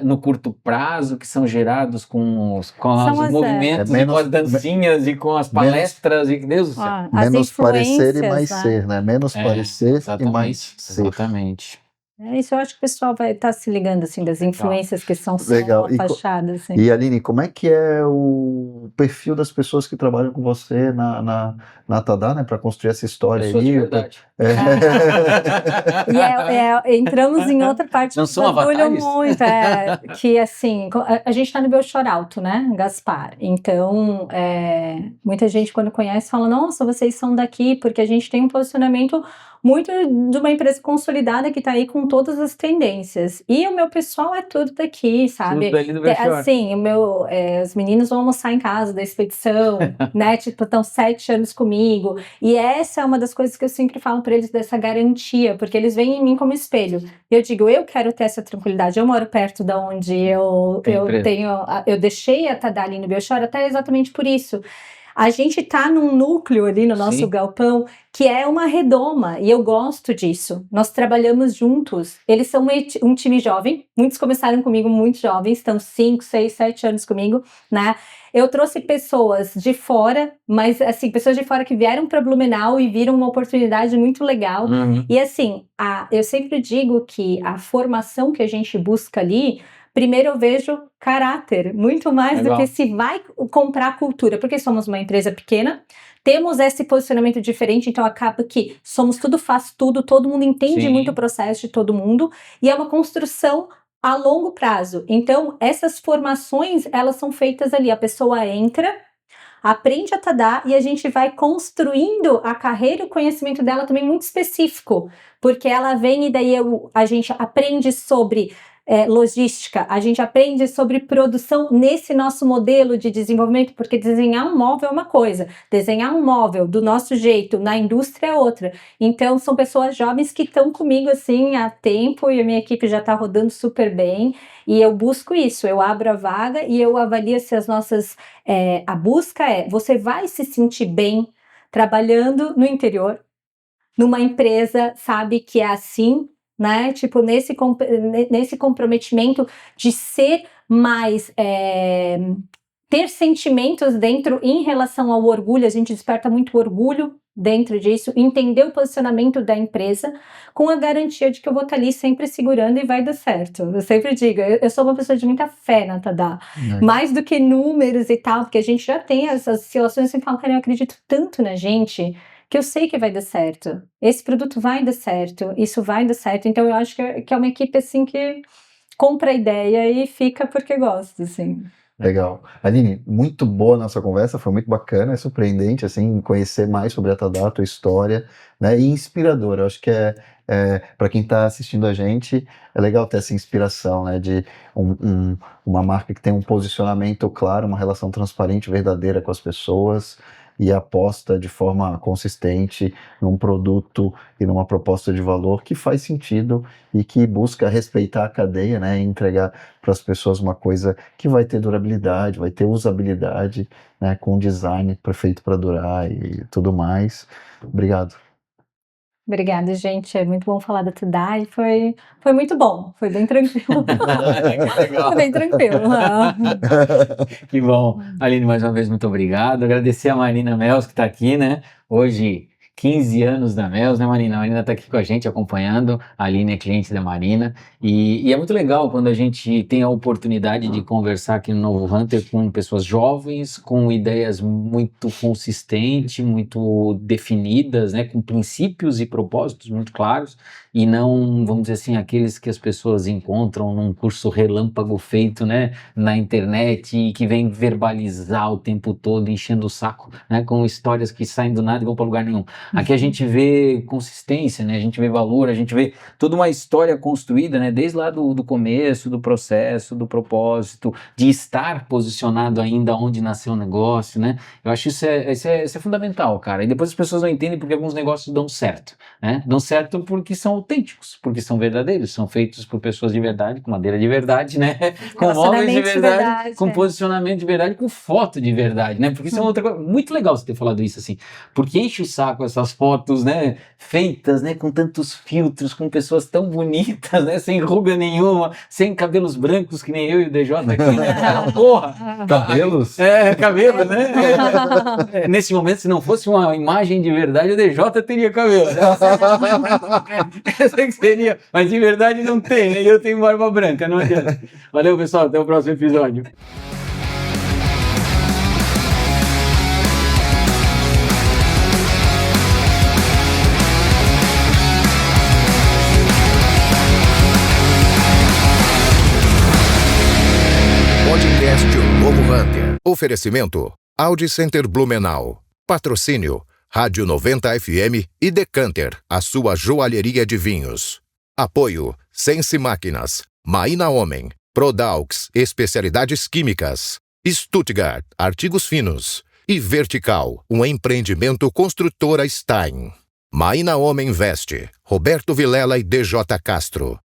no curto prazo que são gerados com os movimentos, e com as dancinhas e com as palestras, e Deus do céu. Menos parecer e mais né? ser, né? Menos parecer e mais ser. Exatamente. Isso eu acho que o pessoal vai estar se ligando, assim, das influências que são só Legal. uma fachada, assim. E Aline, como é que é o perfil das pessoas que trabalham com você na Tadá, né, para construir essa história Pessoas de verdade. Entramos em outra parte Não que são orgulho avatares? muito, que assim, a gente está no Belchor Alto, né, Gaspar, então muita gente quando conhece fala, nossa, vocês são daqui, porque a gente tem um posicionamento muito de uma empresa consolidada que está aí com todas as tendências, e o meu pessoal é tudo daqui, sabe? Tudo dali do Belchor. Assim, os meninos vão almoçar em casa da expedição, né, tipo, estão 7 anos comigo, e essa é uma das coisas que eu sempre falo para eles, dessa garantia, porque eles veem em mim como espelho. Eu digo, eu quero ter essa tranquilidade, eu moro perto da onde eu deixei a Tadá ali no Belchor, até exatamente por isso. A gente tá num núcleo ali no nosso galpão que é uma redoma, e eu gosto disso. Nós trabalhamos juntos. Eles são um time jovem, muitos começaram comigo muito jovens, estão 5, 6, 7 anos comigo, né? Eu trouxe pessoas de fora, mas assim, pessoas de fora que vieram para Blumenau e viram uma oportunidade muito legal. E assim, eu sempre digo que a formação que a gente busca ali, primeiro eu vejo caráter, muito mais do que se vai comprar cultura, porque somos uma empresa pequena, temos esse posicionamento diferente, então acaba que somos tudo, faz tudo, todo mundo entende muito o processo de todo mundo, e é uma construção a longo prazo. Então, essas formações, elas são feitas ali, a pessoa entra, aprende a Tadá e a gente vai construindo a carreira e o conhecimento dela também muito específico, porque ela vem e daí a gente aprende sobre logística, a gente aprende sobre produção nesse nosso modelo de desenvolvimento, porque desenhar um móvel é uma coisa, desenhar um móvel do nosso jeito na indústria é outra. Então são pessoas jovens que estão comigo assim há tempo e a minha equipe já está rodando super bem, e eu busco isso, eu abro a vaga e eu avalio se as nossas a busca você vai se sentir bem trabalhando no interior, numa empresa, sabe, que é assim, né? Tipo, nesse comprometimento de ser mais, ter sentimentos dentro em relação ao orgulho, a gente desperta muito orgulho dentro disso, entender o posicionamento da empresa com a garantia de que eu vou estar ali sempre segurando e vai dar certo. Eu sempre digo, eu sou uma pessoa de muita fé na Tadá, mais do que números e tal, porque a gente já tem essas oscilações e fala, cara, eu acredito tanto na gente, que eu sei que vai dar certo, esse produto vai dar certo, isso vai dar certo, então eu acho que é uma equipe assim que compra a ideia e fica porque gosta, assim. Legal. Aline, muito boa a nossa conversa, foi muito bacana, é surpreendente, assim, conhecer mais sobre a Tadá, a tua história, né, e inspirador. Eu acho que para quem está assistindo a gente, é legal ter essa inspiração, né, de uma marca que tem um posicionamento claro, uma relação transparente, verdadeira com as pessoas, e aposta de forma consistente num produto e numa proposta de valor que faz sentido e que busca respeitar a cadeia, né, e entregar para as pessoas uma coisa que vai ter durabilidade, vai ter usabilidade, né, com design perfeito para durar e tudo mais. Obrigado. Obrigada, gente. É muito bom falar da Tadá e foi muito bom. Foi bem tranquilo. Foi bem tranquilo. Que bom. Aline, mais uma vez, muito obrigado. Agradecer a Marina Mels, que está aqui, né? Hoje, 15 anos da Mels, né, Marina? A Marina está aqui com a gente, acompanhando. A Aline é cliente da Marina. E é muito legal quando a gente tem a oportunidade de conversar aqui no Novo Hunter com pessoas jovens, com ideias muito consistentes, muito definidas, né? Com princípios e propósitos muito claros. E não, vamos dizer assim, aqueles que as pessoas encontram num curso relâmpago feito, né, na internet e que vem verbalizar o tempo todo, enchendo o saco, né, com histórias que saem do nada e vão para lugar nenhum. Aqui a gente vê consistência, né? A gente vê valor, a gente vê toda uma história construída, né? Desde lá do começo, do processo, do propósito, de estar posicionado ainda onde nasceu o negócio, né? Eu acho isso é fundamental, cara. E depois as pessoas não entendem porque alguns negócios dão certo, né? Dão certo porque são autênticos, porque são verdadeiros, são feitos por pessoas de verdade, com madeira de verdade, né? Com móveis de verdade, com posicionamento de verdade, com foto de verdade, né? Porque isso é outra coisa muito legal você ter falado isso assim, porque enche o saco essas fotos, né? Feitas, né? Com tantos filtros, com pessoas tão bonitas, né? Sem ruga nenhuma, sem cabelos brancos que nem eu e o DJ aqui, né? Porra! Cabelos? Cabelo, né? Nesse momento, se não fosse uma imagem de verdade, o DJ teria cabelo. Essa que seria, mas de verdade não tem, né? E eu tenho barba branca, não adianta. Valeu, pessoal, até o próximo episódio. Podcast O Novo Hunter. Oferecimento Audi Center Blumenau. Patrocínio Rádio 90 FM e Decanter, a sua joalheria de vinhos. Apoio Sense Máquinas, Maína Homem, Prodaux, especialidades químicas, Stuttgart, artigos finos e Vertical, um empreendimento construtora Stein. Maína Homem Veste, Roberto Vilela e DJ Castro.